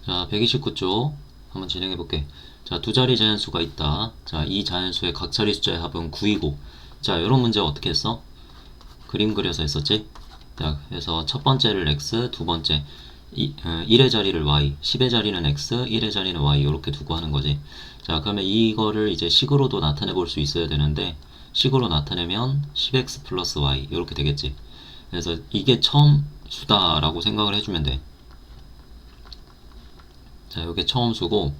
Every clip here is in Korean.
자, 129쪽 한번 진행해 볼게. 자, 두 자리 자연수가 있다. 자, 이 자연수의 각 자리 숫자의 합은 9이고, 자, 이런 문제 어떻게 했어? 그림 그려서 했었지? 자, 그래서 첫 번째를 x, 두 번째 1의 자리를 y, 10의 자리는 x, 1의 자리는 y 이렇게 두고 하는 거지. 자, 그러면 이거를 이제 식으로도 나타내 볼 수 있어야 되는데, 식으로 나타내면 10x 플러스 y 이렇게 되겠지. 그래서 이게 처음 수다라고 생각을 해주면 돼. 자, 요게 처음 수고,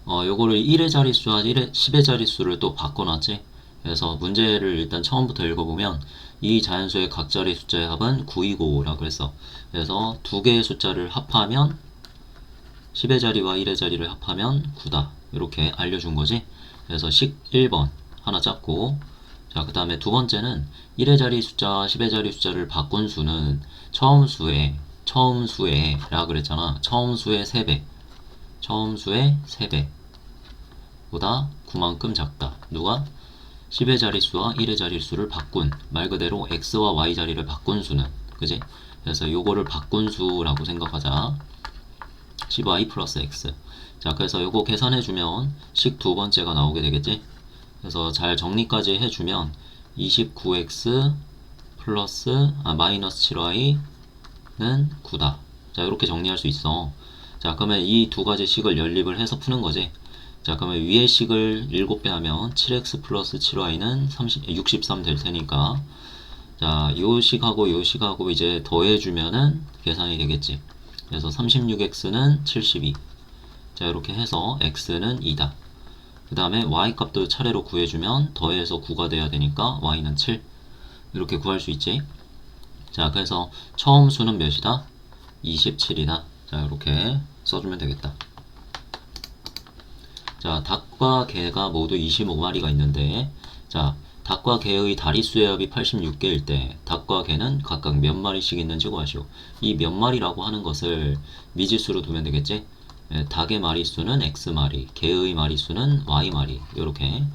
요거를 1의 자릿수와 10의 자릿수를 또 바꿔놨지. 그래서 문제를 일단 처음부터 읽어보면 이 자연수의 각 자리 숫자의 합은 9이고 라고 했어. 그래서 두 개의 숫자를 합하면 10의 자리와 1의 자리를 합하면 9다. 이렇게 알려준 거지. 그래서 식 1번 하나 짰고, 자, 그 다음에 두 번째는 1의 자리 숫자와 10의 자리 숫자를 바꾼 수는 처음 수에 라 그랬잖아. 처음 수의 3배. 처음 수의 3배보다 9만큼 작다. 누가? 10의 자릿수와 1의 자릿수를 바꾼, 말 그대로 x와 y 자리를 바꾼 수는, 그지? 그래서 요거를 바꾼 수라고 생각하자. 10y 플러스 x. 자, 그래서 요거 계산해주면 식 두 번째가 나오게 되겠지? 그래서 잘 정리까지 해주면 29x 플러스 마이너스 7y는 9다. 자, 이렇게 정리할 수 있어. 자, 그러면 이 두 가지 식을 연립을 해서 푸는 거지. 자, 그러면 위의 식을 7배 하면 7x 플러스 7y는 63 될 테니까, 자, 요 식하고 요 식하고 이제 더해주면은 계산이 되겠지. 그래서 36x는 72. 자, 이렇게 해서 x는 2다. 그 다음에 y 값도 차례로 구해주면 더해서 9가 돼야 되니까 y는 7. 이렇게 구할 수 있지. 자, 그래서 처음 수는 몇이다? 27이다. 자, 이렇게 써주면 되겠다. 자, 닭과 개가 모두 25마리가 있는데, 자, 닭과 개의 다리수의 합이 86개일 때 닭과 개는 각각 몇 마리씩 있는지 구하시오. 이 몇 마리라고 하는 것을 미지수로 두면 되겠지? 예, 닭의 마리수는 x마리, 개의 마리수는 y마리 이렇게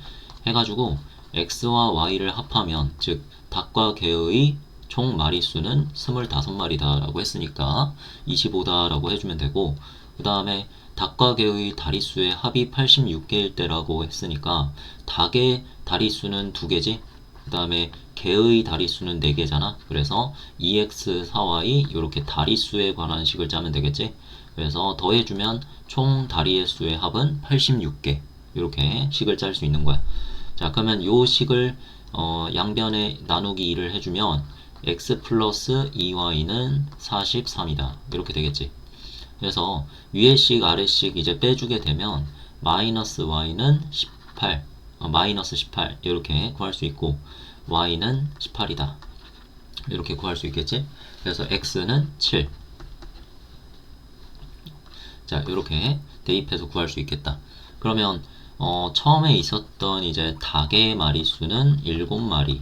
해가지고 x와 y를 합하면, 즉 닭과 개의 총 마리수는 25마리다 라고 했으니까 25다 라고 해주면 되고, 그 다음에 닭과 개의 다리수의 합이 86개일 때라고 했으니까 닭의 다리수는 2개지, 그 다음에 개의 다리수는 4개잖아. 그래서 2x 4y 이렇게 다리수에 관한 식을 짜면 되겠지. 그래서 더해주면 총 다리의 수의 합은 86개 이렇게 식을 짤 수 있는 거야. 자, 그러면 요 식을 양변에 나누기 2를 해주면 x 플러스 2y는 43이다 이렇게 되겠지. 그래서 위의 식 아래 식 이제 빼주게 되면 마이너스 y는 18, 마이너스 18 이렇게 구할 수 있고, y는 18이다 이렇게 구할 수 있겠지. 그래서 x는 7. 자, 이렇게 대입해서 구할 수 있겠다. 그러면 처음에 있었던 이제 닭의 마리수는 7마리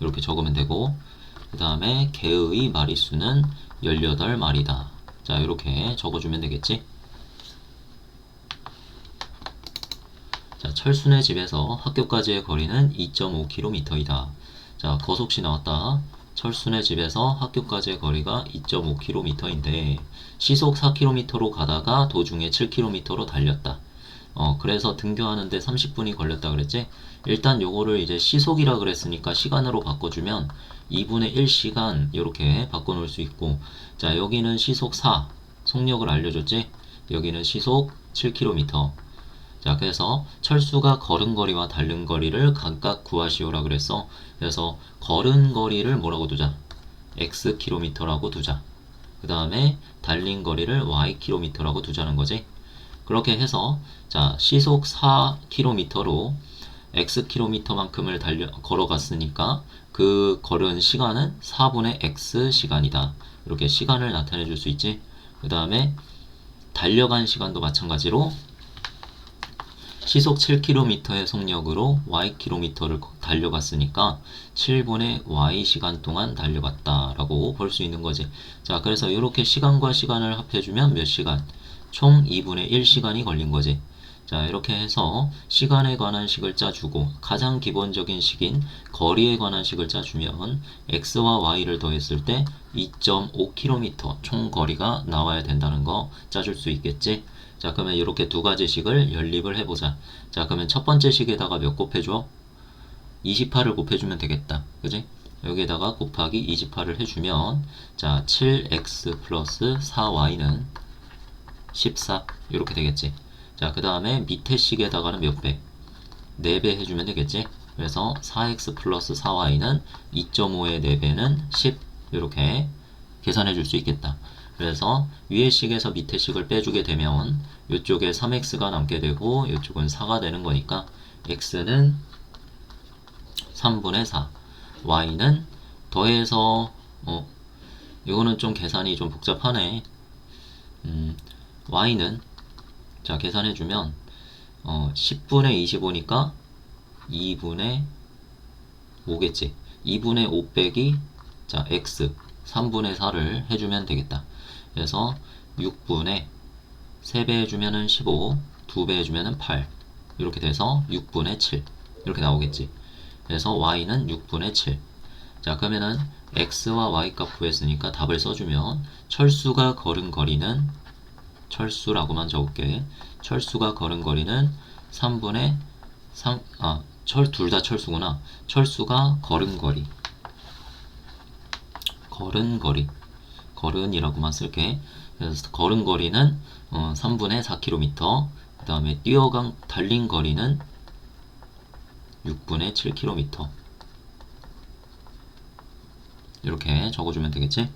이렇게 적으면 되고, 그 다음에 개의 마리수는 18마리다. 자, 이렇게 적어주면 되겠지. 자, 철순의 집에서 학교까지의 거리는 2.5km이다. 자, 거속시 나왔다. 철순의 집에서 학교까지의 거리가 2.5km인데 시속 4km로 가다가 도중에 7km로 달렸다. 그래서 등교하는데 30분이 걸렸다 그랬지? 일단 요거를 이제 시속이라 그랬으니까 시간으로 바꿔주면 2분의 1시간 이렇게 바꿔놓을 수 있고, 자, 여기는 시속 4, 속력을 알려줬지? 여기는 시속 7km. 자, 그래서 철수가 걸은 거리와 달린 거리를 각각 구하시오라 그랬어. 그래서 걸은 거리를 뭐라고 두자? xkm라고 두자. 그 다음에 달린 거리를 ykm라고 두자는 거지. 그렇게 해서 자, 시속 4km로 xkm만큼을 걸어갔으니까 그 걸은 시간은 4분의 x 시간이다. 이렇게 시간을 나타내 줄 수 있지. 그 다음에 달려간 시간도 마찬가지로 시속 7km의 속력으로 ykm를 달려갔으니까 7분의 y시간 동안 달려갔다 라고 볼 수 있는 거지. 자, 그래서 이렇게 시간과 시간을 합해주면 몇 시간? 총 2분의 1시간이 걸린 거지. 자, 이렇게 해서 시간에 관한 식을 짜주고 가장 기본적인 식인 거리에 관한 식을 짜주면 x와 y를 더했을 때 2.5km 총 거리가 나와야 된다는 거 짜줄 수 있겠지? 자, 그러면 이렇게 두 가지 식을 연립을 해보자. 자, 그러면 첫 번째 식에다가 몇 곱해줘? 28을 곱해주면 되겠다. 그지? 여기에다가 곱하기 28을 해주면 자, 7x 플러스 4y는 14 이렇게 되겠지. 자, 그 다음에 밑에 식에다가는 몇 배? 4배 해주면 되겠지. 그래서 4x 플러스 4y는 2.5의 4배는 10 이렇게 계산해 줄 수 있겠다. 그래서 위에 식에서 밑에 식을 빼주게 되면 이쪽에 3x가 남게 되고 이쪽은 4가 되는 거니까 x는 3분의 4 y는 더해서 이거는 좀 계산이 좀 복잡하네. y는 자 계산해주면 10분의 25니까 2분의 5겠지. 2분의 5 빼기 자 x 3분의 4를 해주면 되겠다. 그래서 6분의 3배 해주면은 15 2배 해주면은 8 이렇게 돼서 6분의 7 이렇게 나오겠지. 그래서 y는 6분의 7. 자, 그러면은 x와 y 값 구했으니까 답을 써주면 철수가 걸은 거리는 철수라고만 적을게. 철수가 걸은 거리는 3분의 3, 둘 다 철수구나. 철수가 걸은 거리. 걸은 거리. 걸은이라고만 쓸게. 그래서 걸은 거리는 3분의 4km. 그 다음에 달린 거리는 6분의 7km. 이렇게 적어주면 되겠지?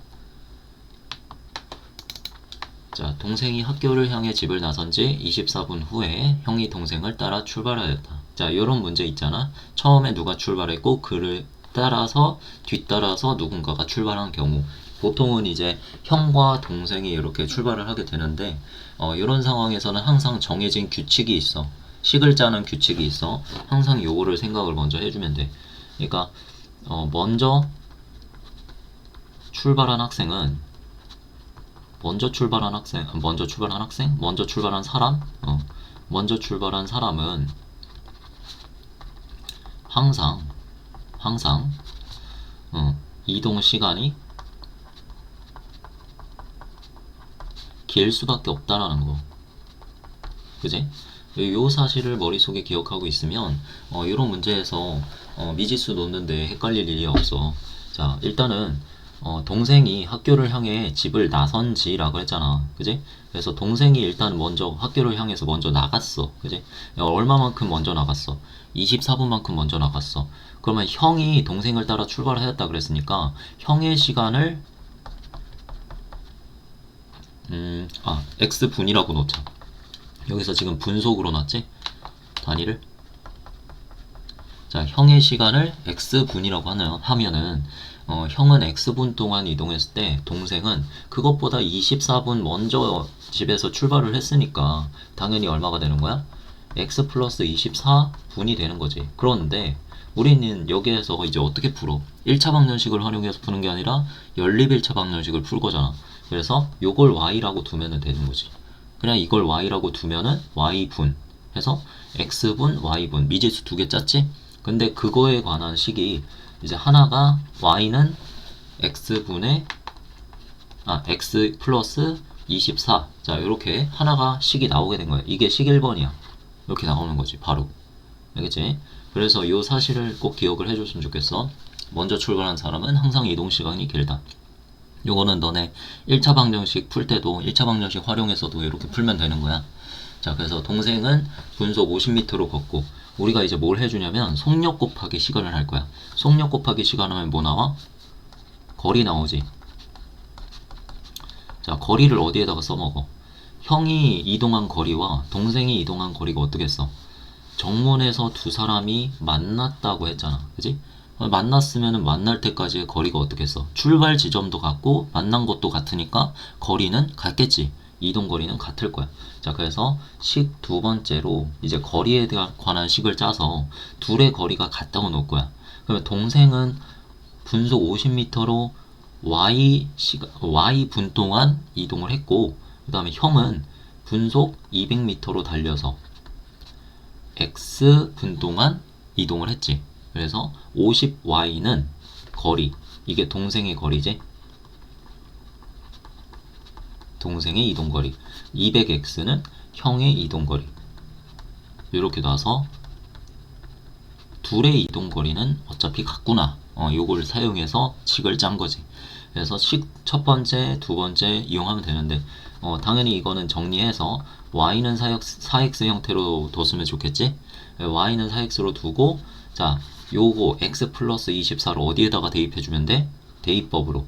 자, 동생이 학교를 향해 집을 나선 지 24분 후에 형이 동생을 따라 출발하였다. 자, 이런 문제 있잖아. 처음에 누가 출발했고 그를 따라서 뒤따라서 누군가가 출발한 경우 보통은 이제 형과 동생이 이렇게 출발을 하게 되는데 이런 상황에서는 항상 정해진 규칙이 있어. 식을 짜는 규칙이 있어. 항상 요거를 생각을 먼저 해주면 돼. 그러니까 먼저 출발한 학생은 먼저 출발한 사람은 항상 이동 시간이 길 수밖에 없다라는 거. 그지? 요 사실을 머릿속에 기억하고 있으면 이런 문제에서 미지수 놓는데 헷갈릴 일이 없어. 자, 일단은 동생이 학교를 향해 집을 나선지라고 했잖아. 그지? 그래서 동생이 일단 먼저 학교를 향해서 먼저 나갔어. 그지? 얼마만큼 먼저 나갔어? 24분만큼 먼저 나갔어. 그러면 형이 동생을 따라 출발하였다 그랬으니까 형의 시간을 x분이라고 놓자. 여기서 지금 분속으로 놨지? 단위를. 자, 형의 시간을 x분이라고 하면은 형은 x분 동안 이동했을 때 동생은 그것보다 24분 먼저 집에서 출발을 했으니까 당연히 얼마가 되는 거야? x 플러스 24분이 되는 거지. 그런데 우리는 여기에서 이제 어떻게 풀어? 1차 방정식을 활용해서 푸는 게 아니라 연립 1차 방정식을 풀 거잖아. 그래서 요걸 y라고 두면 되는 거지. 그냥 이걸 y라고 두면은 y분 해서 x분, y분 미지수 두 개 짰지? 근데 그거에 관한 식이 이제 하나가 y는 x분의 x 플러스 24. 자, 이렇게 하나가 식이 나오게 된 거야. 이게 식 1번이야. 이렇게 나오는 거지, 바로. 알겠지? 그래서 이 사실을 꼭 기억을 해줬으면 좋겠어. 먼저 출발한 사람은 항상 이동 시간이 길다. 요거는 너네 1차 방정식 풀 때도 1차 방정식 활용해서도 이렇게 풀면 되는 거야. 자, 그래서 동생은 분속 50m로 걷고 우리가 이제 뭘 해주냐면 속력 곱하기 시간을 할 거야. 속력 곱하기 시간 하면 뭐 나와? 거리 나오지. 자, 거리를 어디에다가 써먹어? 형이 이동한 거리와 동생이 이동한 거리가 어떻게 써? 정문에서 두 사람이 만났다고 했잖아. 그지? 만났으면 만날 때까지의 거리가 어떻게 써? 출발 지점도 같고 만난 것도 같으니까 거리는 같겠지. 이동 거리는 같을 거야. 자, 그래서 식 두 번째로 이제 거리에 관한 식을 짜서 둘의 거리가 같다고 놓을 거야. 그러면 동생은 분속 50m로 y분 동안 이동을 했고, 그 다음에 형은 분속 200m로 달려서 x분 동안 이동을 했지. 그래서 50y는 거리, 이게 동생의 거리지. 동생의 이동거리. 200x는 형의 이동거리. 이렇게 놔서 둘의 이동거리는 어차피 같구나. 요걸 사용해서 식을 짠 거지. 그래서 식 첫 번째, 두 번째 이용하면 되는데, 당연히 이거는 정리해서 y는 4x 형태로 뒀으면 좋겠지. y는 4x로 두고, 자, 요거 x 플러스 24를 어디에다가 대입해주면 돼? 대입법으로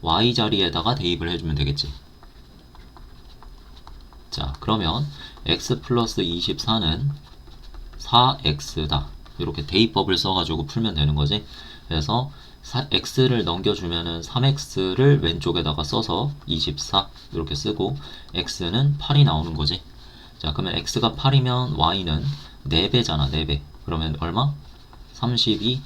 y 자리에다가 대입을 해주면 되겠지. 자, 그러면 x 플러스 24는 4x다. 이렇게 대입법을 써가지고 풀면 되는 거지. 그래서 x를 넘겨주면은 3x를 왼쪽에다가 써서 24 이렇게 쓰고, x는 8이 나오는 거지. 자, 그러면 x가 8이면 y는 4배잖아. 4배. 그러면 얼마? 32분.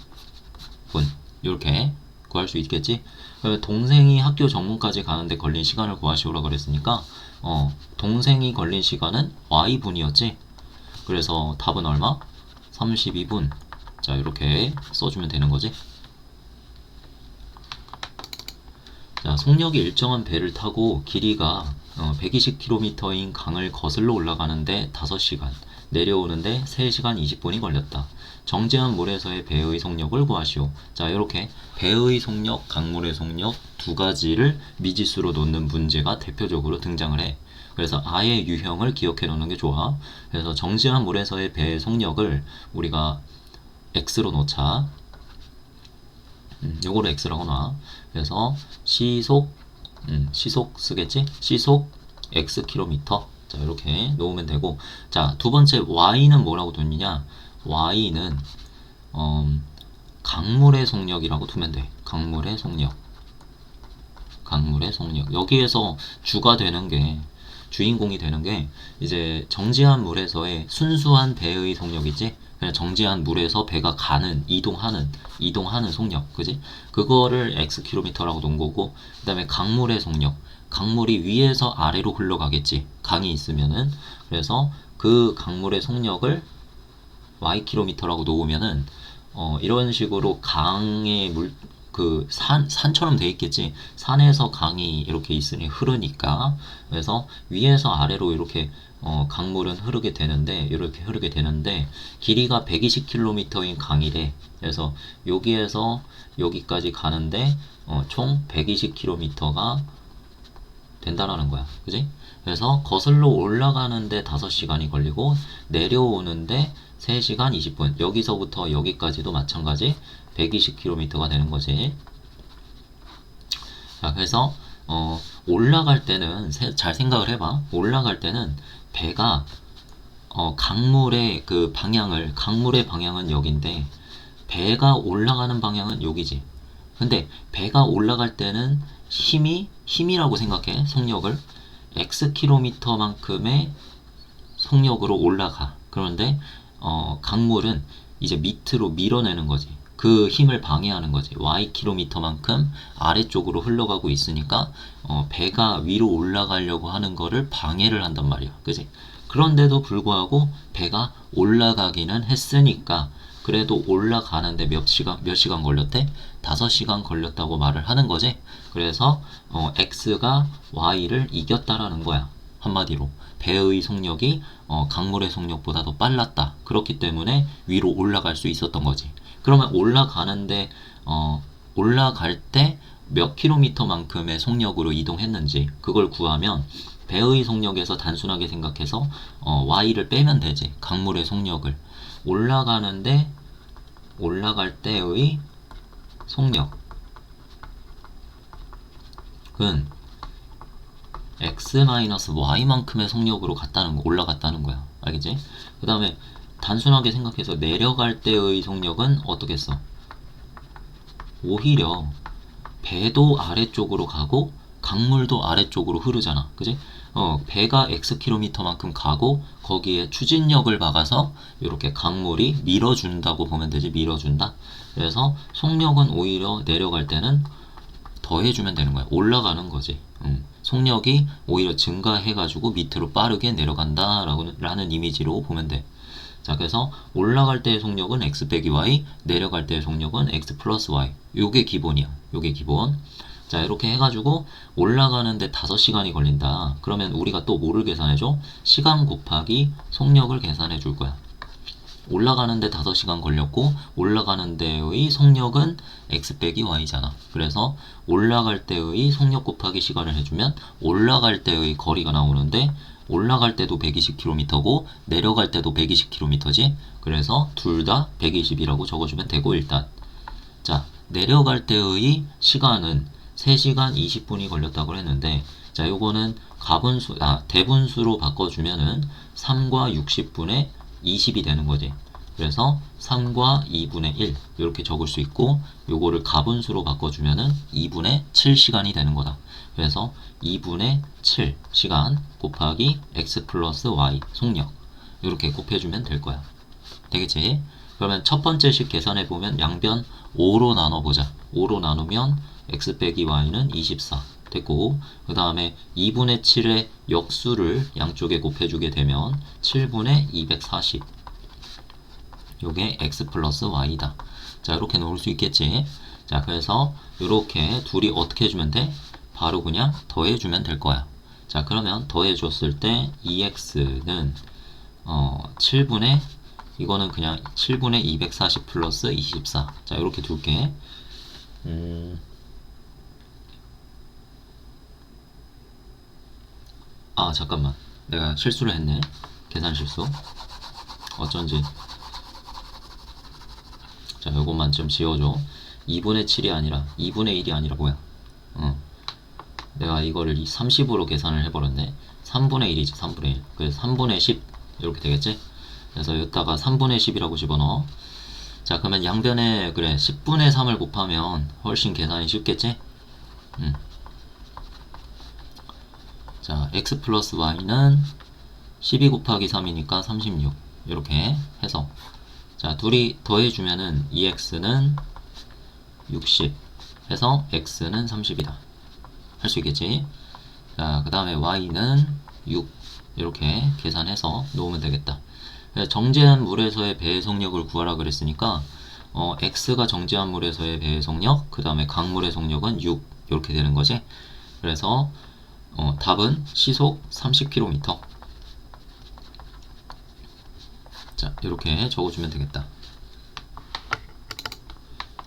이렇게 구할 수 있겠지. 그러면 동생이 학교 정문까지 가는데 걸린 시간을 구하시오라 그랬으니까, 동생이 걸린 시간은 y분이었지. 그래서 답은 얼마? 32분. 자, 이렇게 써주면 되는 거지. 자, 속력이 일정한 배를 타고 길이가 120km인 강을 거슬러 올라가는데 5시간, 내려오는데 3시간 20분이 걸렸다. 정제한 물에서의 배의 속력을 구하시오. 자, 이렇게 배의 속력, 강물의 속력 두 가지를 미지수로 놓는 문제가 대표적으로 등장을 해. 그래서 아예 유형을 기억해 놓는 게 좋아. 그래서 정제한 물에서의 배의 속력을 우리가 x로 놓자. 요거를 x라고 놔. 그래서 시속 쓰겠지? 시속 x 킬로미터. 자, 이렇게 놓으면 되고, 자, 두 번째 y는 뭐라고 뒀느냐? y는 강물의 속력이라고 두면 돼. 강물의 속력. 여기에서 주가 되는 게, 주인공이 되는 게 이제 정지한 물에서의 순수한 배의 속력이지. 그냥 정지한 물에서 배가 가는, 이동하는 속력, 그지? 그거를 x 킬로미터라고 놓은 거고, 그 다음에 강물의 속력, 강물이 위에서 아래로 흘러가겠지, 강이 있으면은. 그래서 그 강물의 속력을 y 킬로미터라고 놓으면은, 이런 식으로 강의 산처럼 돼 있겠지. 산에서 강이 이렇게 있으니 흐르니까. 그래서 위에서 아래로 이렇게 강물은 이렇게 흐르게 되는데, 길이가 120km인 강이래. 그래서 여기에서 여기까지 가는데 총 120km가 된다라는 거야. 그지? 그래서 거슬러 올라가는데 5시간이 걸리고, 내려오는데 3시간 20분. 여기서부터 여기까지도 마찬가지 120km가 되는 거지. 자, 그래서 올라갈 때는 잘 생각을 해봐. 올라갈 때는 배가 강물의 방향은 여긴데, 배가 올라가는 방향은 여기지. 근데 배가 올라갈 때는 힘이라고 생각해. 속력을 xkm만큼의 속력으로 올라가. 그런데 강물은 이제 밑으로 밀어내는 거지. 그 힘을 방해하는 거지. ykm만큼 아래쪽으로 흘러가고 있으니까 배가 위로 올라가려고 하는 거를 방해를 한단 말이야. 그지? 그런데도 불구하고 배가 올라가기는 했으니까, 그래도 올라가는데 몇 시간 걸렸대? 5시간 걸렸다고 말을 하는 거지. 그래서 x가 y를 이겼다라는 거야. 한마디로 배의 속력이 강물의 속력보다 더 빨랐다. 그렇기 때문에 위로 올라갈 수 있었던 거지. 그러면 올라갈 때 몇 킬로미터만큼의 속력으로 이동했는지 그걸 구하면, 배의 속력에서 단순하게 생각해서 y를 빼면 되지. 강물의 속력을 올라갈 때의 속력은 x-y만큼의 속력으로 올라갔다는 거야. 알겠지? 그 다음에 단순하게 생각해서 내려갈 때의 속력은 어떻겠어? 오히려 배도 아래쪽으로 가고 강물도 아래쪽으로 흐르잖아. 그지? 배가 xkm만큼 가고 거기에 추진력을 막아서 이렇게 강물이 밀어준다고 보면 되지. 밀어준다. 그래서 속력은 오히려 내려갈 때는 더해주면 되는 거야. 올라가는 거지. 속력이 오히려 증가해가지고 밑으로 빠르게 내려간다라는 이미지로 보면 돼. 자, 그래서 올라갈 때의 속력은 x 빼기 y, 내려갈 때의 속력은 x 플러스 y. 요게 기본이야. 요게 기본. 자, 이렇게 해가지고 올라가는데 5시간이 걸린다. 그러면 우리가 또 뭐를 계산해줘? 시간 곱하기 속력을 계산해 줄 거야. 올라가는데 5시간 걸렸고 올라가는 데의 속력은 x 빼기 y잖아. 그래서 올라갈 때의 속력 곱하기 시간을 해주면 올라갈 때의 거리가 나오는데 올라갈 때도 120km고 내려갈 때도 120km지. 그래서 둘 다 120이라고 적어주면 되고 일단 자, 내려갈 때의 시간은 3시간 20분이 걸렸다고 했는데 자, 요거는 대분수로 바꿔주면은 3과 60분의 20이 되는 거지. 그래서 3과 2분의 1 이렇게 적을 수 있고 요거를 가분수로 바꿔주면은 2분의 7시간이 되는 거다. 그래서 2분의 7시간 곱하기 x 플러스 y 속력 이렇게 곱해주면 될 거야. 되겠지? 그러면 첫 번째 식 계산해 보면 양변 5로 나눠보자. 5로 나누면 x 빼기 y는 24 됐고 그 다음에 2분의 7의 역수를 양쪽에 곱해주게 되면 7분의 240 요게 x 플러스 y다. 자, 이렇게 놓을 수 있겠지. 자, 그래서 이렇게 둘이 어떻게 해주면 돼? 바로 그냥 더해주면 될 거야. 자, 그러면 더해줬을 때 2x는 7분의 이거는 그냥 7분의 240 플러스 24. 자, 이렇게 둘게. 아, 잠깐만. 내가 실수를 했네. 계산 실수. 어쩐지. 자, 요것만 좀 지워줘. 2분의 7이 아니라 2분의 1이 아니라 뭐야? 내가 이거를 30으로 계산을 해버렸네. 3분의 1이지 3분의 1. 그래서 3분의 10 이렇게 되겠지? 그래서 여기다가 3분의 10이라고 집어넣어. 자, 그러면 양변에 그래 10분의 3을 곱하면 훨씬 계산이 쉽겠지? 자, x 플러스 y는 12 곱하기 3이니까 36 이렇게 해서 자, 둘이 더해주면은 2x는 60 해서 x는 30이다. 할 수 있겠지? 자, 그 다음에 y는 6 이렇게 계산해서 놓으면 되겠다. 정제한 물에서의 배의 속력을 구하라 그랬으니까 x가 정제한 물에서의 배의 속력, 그 다음에 강물의 속력은 6 이렇게 되는 거지. 그래서 답은 시속 30km. 자, 이렇게 적어주면 되겠다.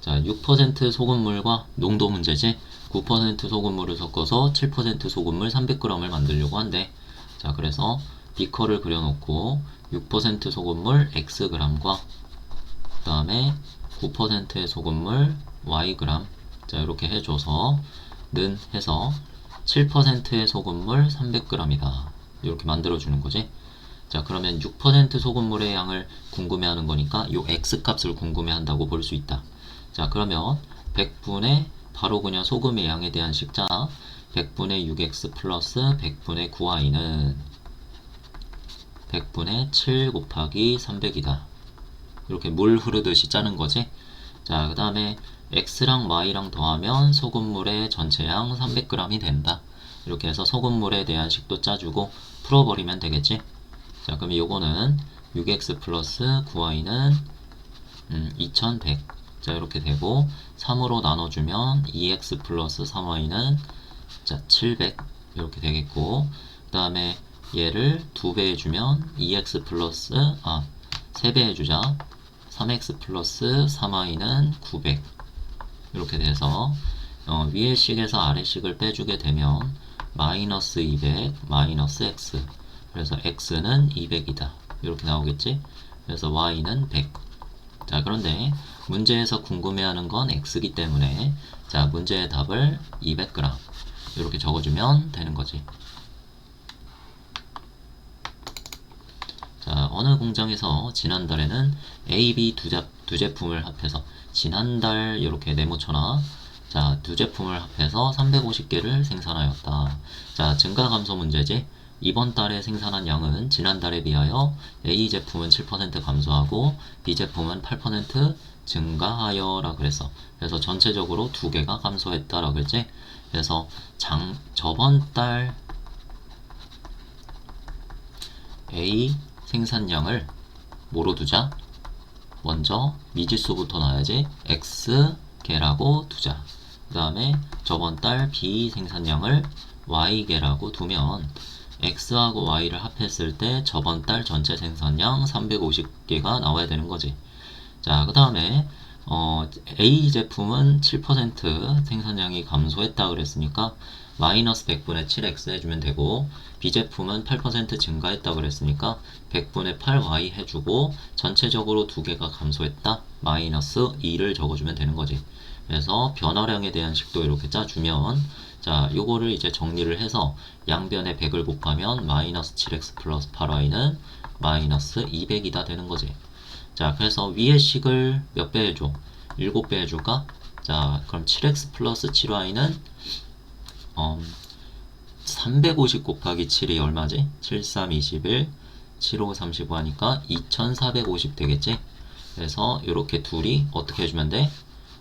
자, 6% 소금물과 농도 문제지. 9% 소금물을 섞어서 7% 소금물 300g을 만들려고 한대. 자, 그래서 비커를 그려놓고 6% 소금물 xg과 그 다음에 9%의 소금물 yg 자, 이렇게 해줘서 는 해서 7%의 소금물 300g이다. 이렇게 만들어주는 거지. 자, 그러면 6% 소금물의 양을 궁금해하는 거니까 요 x값을 궁금해한다고 볼 수 있다. 자, 그러면 100분의 바로 그냥 소금의 양에 대한 식자 100분의 6x 플러스 100분의 9y는 100분의 7 곱하기 300이다. 이렇게 물 흐르듯이 짜는 거지. 자, 그 다음에 x랑 y랑 더하면 소금물의 전체양 300g이 된다. 이렇게 해서 소금물에 대한 식도 짜주고 풀어버리면 되겠지. 자, 그럼 요거는 6x 플러스 9y는 2100. 자, 이렇게 되고 3으로 나눠주면 2x 플러스 3y는 자 700 이렇게 되겠고 그 다음에 얘를 2배 해주면 2x 플러스 3배 해주자 3x 플러스 3y는 900 이렇게 돼서 위의 식에서 아래 식을 빼주게 되면 마이너스 200 마이너스 x 그래서 x는 200이다 이렇게 나오겠지. 그래서 y는 100. 자, 그런데 문제에서 궁금해하는 건 x이기 때문에 자, 문제의 답을 200g 이렇게 적어주면 되는 거지. 자, 어느 공장에서 지난달에는 A, B 두 제품을 합해서 지난달 이렇게 네모쳐놔. 자, 두 제품을 합해서 350개를 생산하였다. 자, 증가 감소 문제지. 이번 달에 생산한 양은 지난달에 비하여 A 제품은 7% 감소하고 B 제품은 8% 증가하여 라 그랬어. 그래서 전체적으로 두 개가 감소했다 라 그랬지. 그래서 저번 달 A 생산량을 뭐로 두자? 먼저 미지수부터 나와야지. x 개라고 두자. 그 다음에 저번 달 B 생산량을 y 개라고 두면 x하고 y를 합했을 때 저번 달 전체 생산량 350개가 나와야 되는 거지. 자, 그 다음에 A 제품은 7% 생산량이 감소했다 그랬으니까 마이너스 100분의 7x 해주면 되고, B 제품은 8% 증가했다 그랬으니까 100분의 8y 해주고, 전체적으로 두 개가 감소했다 마이너스 2를 적어주면 되는 거지. 그래서 변화량에 대한 식도 이렇게 짜주면, 자, 요거를 이제 정리를 해서 양변에 100을 곱하면 마이너스 7x 플러스 8y는 마이너스 200이다 되는 거지. 자, 그래서 위의 식을 몇 배 해줘? 7배 해줄까? 자, 그럼 7x 플러스 7y는 350 곱하기 7이 얼마지? 7, 3, 21, 7, 5, 35 하니까 2450 되겠지? 그래서 이렇게 둘이 어떻게 해주면 돼?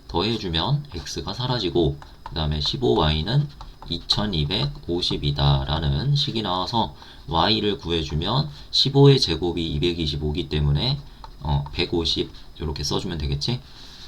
더해주면 x가 사라지고, 그 다음에 15y는 2250이다 라는 식이 나와서 y를 구해주면 15의 제곱이 225기 때문에 150 이렇게 써주면 되겠지.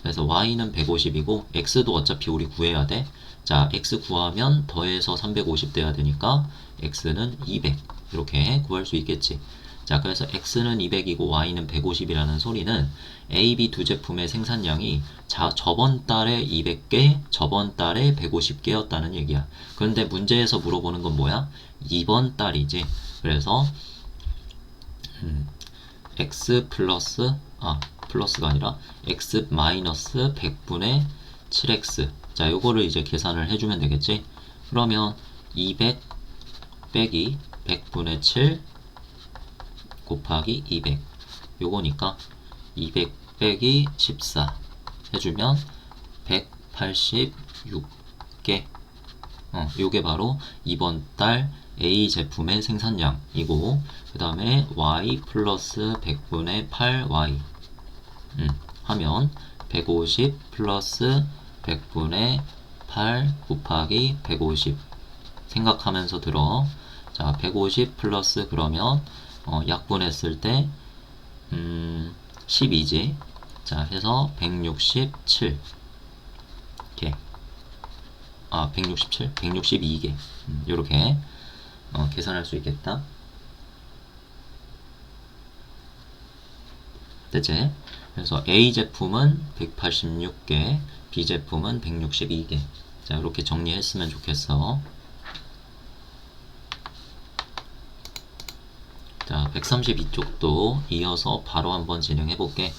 그래서 y는 150이고 x도 어차피 우리 구해야 돼. 자, x 구하면 더해서 350 돼야 되니까 x는 200 이렇게 구할 수 있겠지. 자, 그래서 x는 200이고 y는 150이라는 소리는 A, B 두 제품의 생산량이 저번 달에 200개, 저번 달에 150개였다는 얘기야. 그런데 문제에서 물어보는 건 뭐야? 이번 달이지. 그래서 x 플러스가 아니라 x 마이너스 100분의 7x. 자, 요거를 이제 계산을 해주면 되겠지. 그러면 200 빼기 100분의 7 곱하기 200 요거니까 200 빼기 14 해주면 186개. 요게 바로 이번 달 A 제품의 생산량이고, 그 다음에 y 플러스 100분의 8y 하면 150 플러스 100분의 8 곱하기 150 생각하면서 들어. 자, 150 플러스 그러면 약분했을 때 12지. 자, 해서 167개. 162개. 요렇게 계산할 수 있겠다. 됐지? 그래서 A 제품은 186개, B 제품은 162개. 자, 이렇게 정리했으면 좋겠어. 자, 132쪽도 이어서 바로 한번 진행해 볼게.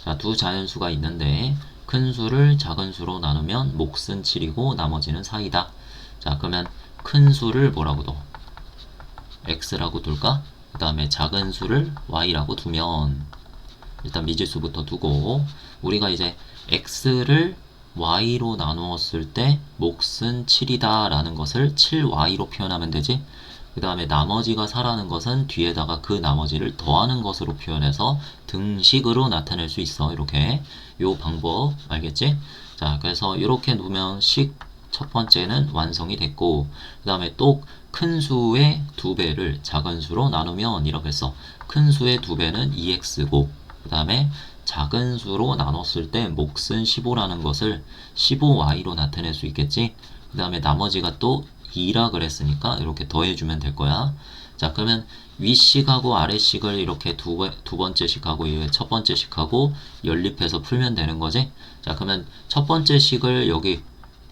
자, 두 자연수가 있는데 큰 수를 작은 수로 나누면 몫은 7이고 나머지는 4이다. 자, 그러면 큰 수를 뭐라고 둬? x라고 둘까? 그 다음에 작은 수를 y라고 두면, 일단 미지수부터 두고, 우리가 이제 x를 y로 나누었을 때 몫은 7이다 라는 것을 7y로 표현하면 되지. 그 다음에 나머지가 4라는 것은 뒤에다가 그 나머지를 더하는 것으로 표현해서 등식으로 나타낼 수 있어. 이렇게 요 방법 알겠지? 자, 그래서 이렇게 놓으면 식 첫 번째는 완성이 됐고, 그 다음에 또 큰 수의 2배를 작은 수로 나누면 이렇게 써. 큰 수의 2배는 2x고, 그 다음에 작은 수로 나눴을 때 몫은 15라는 것을 15y로 나타낼 수 있겠지. 그 다음에 나머지가 또 2라 그랬으니까 이렇게 더해주면 될 거야. 자, 그러면 윗식하고 아래식을 이렇게 두 번째 식하고 첫 번째 식하고 연립해서 풀면 되는 거지. 자, 그러면 첫 번째 식을 여기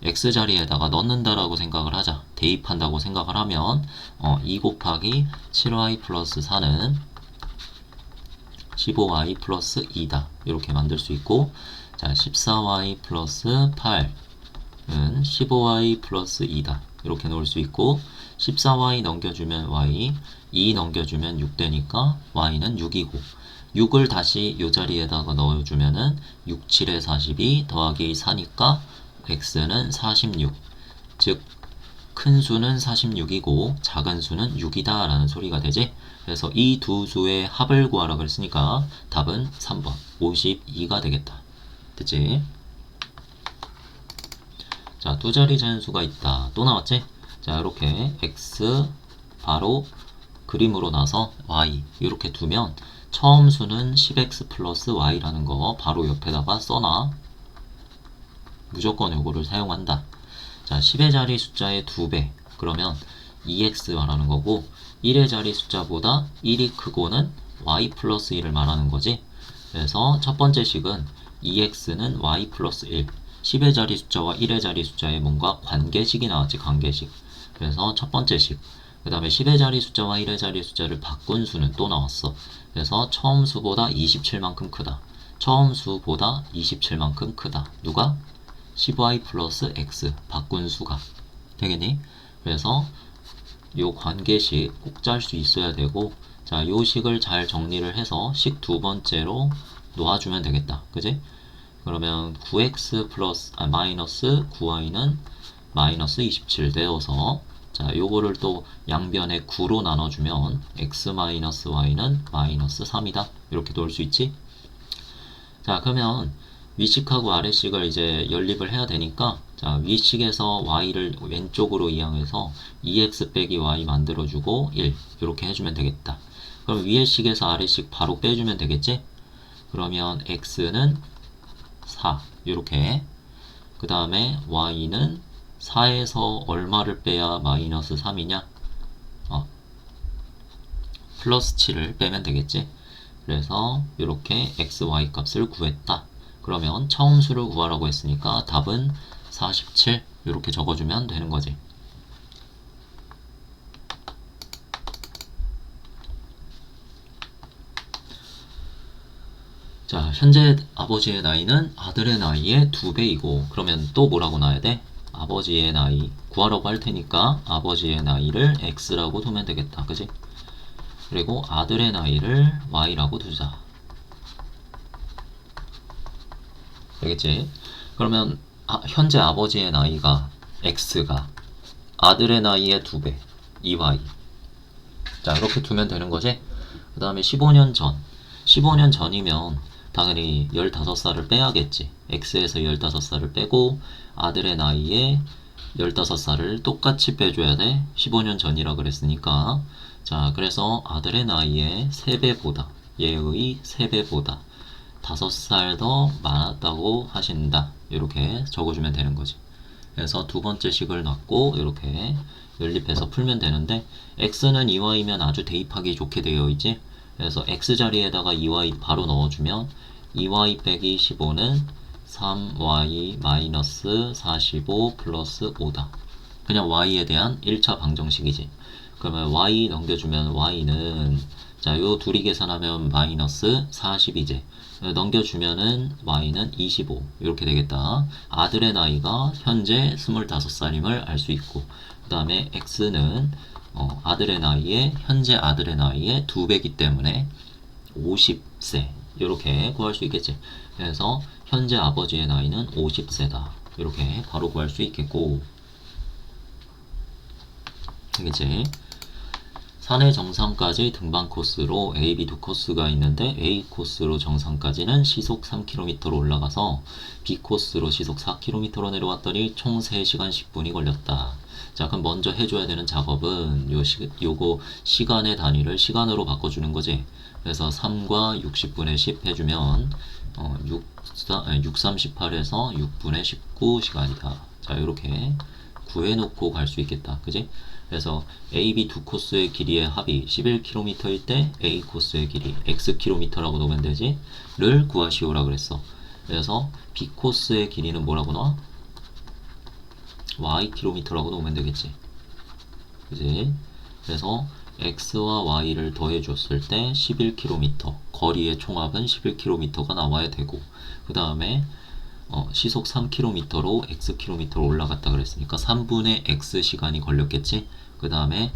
x자리에다가 넣는다라고 생각을 하자. 대입한다고 생각을 하면 2 곱하기 7y 플러스 4는 15y 플러스 2다. 이렇게 만들 수 있고, 자, 14y 플러스 8은 15y 플러스 2다. 이렇게 놓을 수 있고, 14y 넘겨주면 y, 2 넘겨주면 6 되니까 y는 6이고, 6을 다시 이 자리에다가 넣어주면은 6, 7에 42 더하기 4니까 x는 46. 즉, 큰 수는 46이고 작은 수는 6이다 라는 소리가 되지. 그래서 이 두 수의 합을 구하라 그랬으니까 답은 3번 52가 되겠다. 됐지? 자, 두 자리 자연수가 있다. 또 나왔지? 자, 이렇게 x 바로 그림으로 나서 y 이렇게 두면, 처음 수는 10x 플러스 y라는 거 바로 옆에다가 써놔. 무조건 요거를 사용한다. 자, 10의 자리 숫자의 2배. 그러면 2x 말하는 거고, 1의 자리 숫자보다 1이 크고는 y 플러스 1을 말하는 거지. 그래서 첫 번째 식은 2x는 y 플러스 1. 10의 자리 숫자와 1의 자리 숫자에 뭔가 관계식이 나왔지, 관계식. 그래서 첫 번째 식. 그 다음에 10의 자리 숫자와 1의 자리 숫자를 바꾼 수는 또 나왔어. 그래서 처음 수보다 27만큼 크다. 처음 수보다 27만큼 크다. 누가? 10y 플러스 x 바꾼 수가 되겠니? 그래서 요 관계식 꼭 짤 수 있어야 되고, 자, 요 식을 잘 정리를 해서 식 두 번째로 놓아주면 되겠다. 그지? 그러면 9x 플러스 마이너스 9y는 마이너스 27 되어서, 자, 요거를 또 양변에 9로 나눠주면 x 마이너스 y는 마이너스 3이다. 이렇게 놓을 수 있지? 자, 그러면 위식하고 아래식을 이제 연립을 해야 되니까, 자, 위식에서 y를 왼쪽으로 이항해서 2x 빼기 y 만들어주고 1 이렇게 해주면 되겠다. 그럼 위의 식에서 아래식 바로 빼주면 되겠지? 그러면 x는 4 이렇게, 그 다음에 y는 4에서 얼마를 빼야 마이너스 3이냐? 플러스 7을 빼면 되겠지? 그래서 이렇게 x, y 값을 구했다. 그러면 처음 수를 구하라고 했으니까 답은 47 이렇게 적어주면 되는 거지. 자, 현재 아버지의 나이는 아들의 나이의 2배이고, 그러면 또 뭐라고 놔야 돼? 아버지의 나이 구하라고 할 테니까 아버지의 나이를 x라고 두면 되겠다. 그지? 그리고 아들의 나이를 y라고 두자. 되겠지? 그러면 현재 아버지의 나이가 x가 아들의 나이의 2배 2y. 자, 이렇게 두면 되는 거지? 그 다음에 15년 전. 15년 전이면 당연히 15살을 빼야겠지. x에서 15살을 빼고 아들의 나이에 15살을 똑같이 빼줘야 돼. 15년 전이라 그랬으니까. 자, 그래서 아들의 나이의 3배보다, 얘의 3배보다 5살 더 많았다고 하신다. 이렇게 적어주면 되는 거지. 그래서 두 번째 식을 놨고 이렇게 연립해서 풀면 되는데, x는 2y면 아주 대입하기 좋게 되어 있지. 그래서 x 자리에다가 2y 바로 넣어주면 2y 빼기 15는 3y 마이너스 45 플러스 5다. 그냥 y에 대한 1차 방정식이지. 그러면 y 넘겨주면 y는, 자, 요 둘이 계산하면 마이너스 40이지. 넘겨주면은 y는 25 이렇게 되겠다. 아들의 나이가 현재 25살임을 알 수 있고, 그 다음에 x는 아들의 나이에 현재 아들의 나이의 2배이기 때문에 50세 이렇게 구할 수 있겠지. 그래서 현재 아버지의 나이는 50세다 이렇게 바로 구할 수 있겠고, 되겠지. 산의 정상까지 등반 코스로 A, B 두 코스가 있는데, A 코스로 정상까지는 시속 3km로 올라가서 B 코스로 시속 4km로 내려왔더니 총 3시간 10분이 걸렸다. 자, 그럼 먼저 해줘야 되는 작업은 요거 시간의 단위를 시간으로 바꿔주는 거지. 그래서 3과 60분의 10 해주면 638에서 6분의 19시간이다. 자, 이렇게 구해놓고 갈 수 있겠다. 그지? 그래서 A, B 두 코스의 길이의 합이 11km일 때 A 코스의 길이 xkm라고 놓으면 되지. 를 구하시오라 그랬어. 그래서 B 코스의 길이는 뭐라고 놔? ykm라고 놓으면 되겠지. 그지? 그래서 x와 y를 더해 줬을 때 11km, 거리의 총합은 11km가 나와야 되고, 그 다음에 시속 3km로 xkm로 올라갔다 그랬으니까 3분의 x 시간이 걸렸겠지. 그 다음에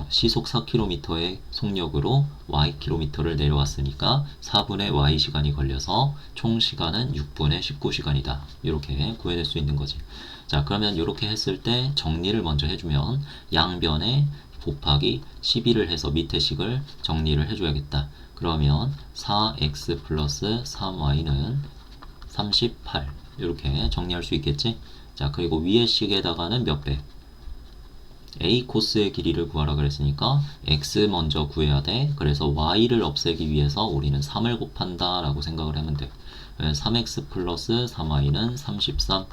시속 4km의 속력으로 ykm를 내려왔으니까 4분의 y 시간이 걸려서 총 시간은 6분의 19시간이다. 이렇게 구해낼 수 있는 거지. 자, 그러면 이렇게 했을 때 정리를 먼저 해주면 양변에 곱하기 12를 해서 밑에 식을 정리를 해줘야겠다. 그러면 4x 플러스 3y는 38 이렇게 정리할 수 있겠지. 자, 그리고 위의 식에다가는 몇 배? A 코스의 길이를 구하라 그랬으니까 x 먼저 구해야 돼. 그래서 y를 없애기 위해서 우리는 3을 곱한다 라고 생각을 하면 돼. 3x 플러스 3y는 33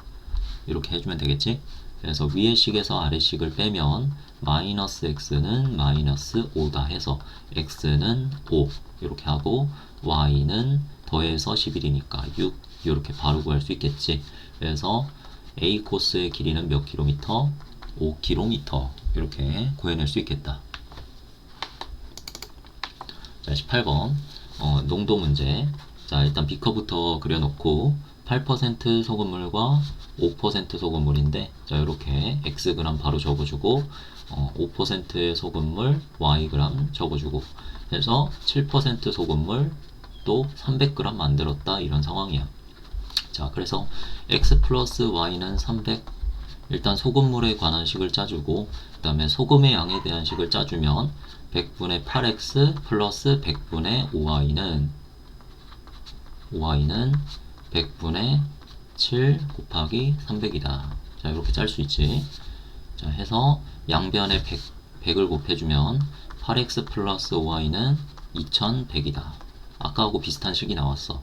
이렇게 해주면 되겠지. 그래서 위의 식에서 아래 식을 빼면 마이너스 x는 마이너스 5다 해서 x는 5 이렇게 하고 y는 더해서 11이니까 6 이렇게 바로 구할 수 있겠지. 그래서 A 코스의 길이는 몇 킬로미터? 5km 이렇게 구해낼 수 있겠다. 자, 18번 농도 문제. 자, 일단 비커부터 그려놓고 8% 소금물과 5% 소금물인데, 자, 이렇게 xg 바로 적어주고 5%의 소금물 yg 적어주고 해서 7% 소금물 또 300g 만들었다 이런 상황이야. 자, 그래서 x 플러스 y는 300. 일단 소금물에 관한 식을 짜주고 그 다음에 소금의 양에 대한 식을 짜주면 100분의 8x 플러스 100분의 5y는 100분의 7 곱하기 300이다. 자, 이렇게 짤 수 있지. 자, 해서 양변에 100을 곱해주면 8x 플러스 5y는 2100이다. 아까하고 비슷한 식이 나왔어.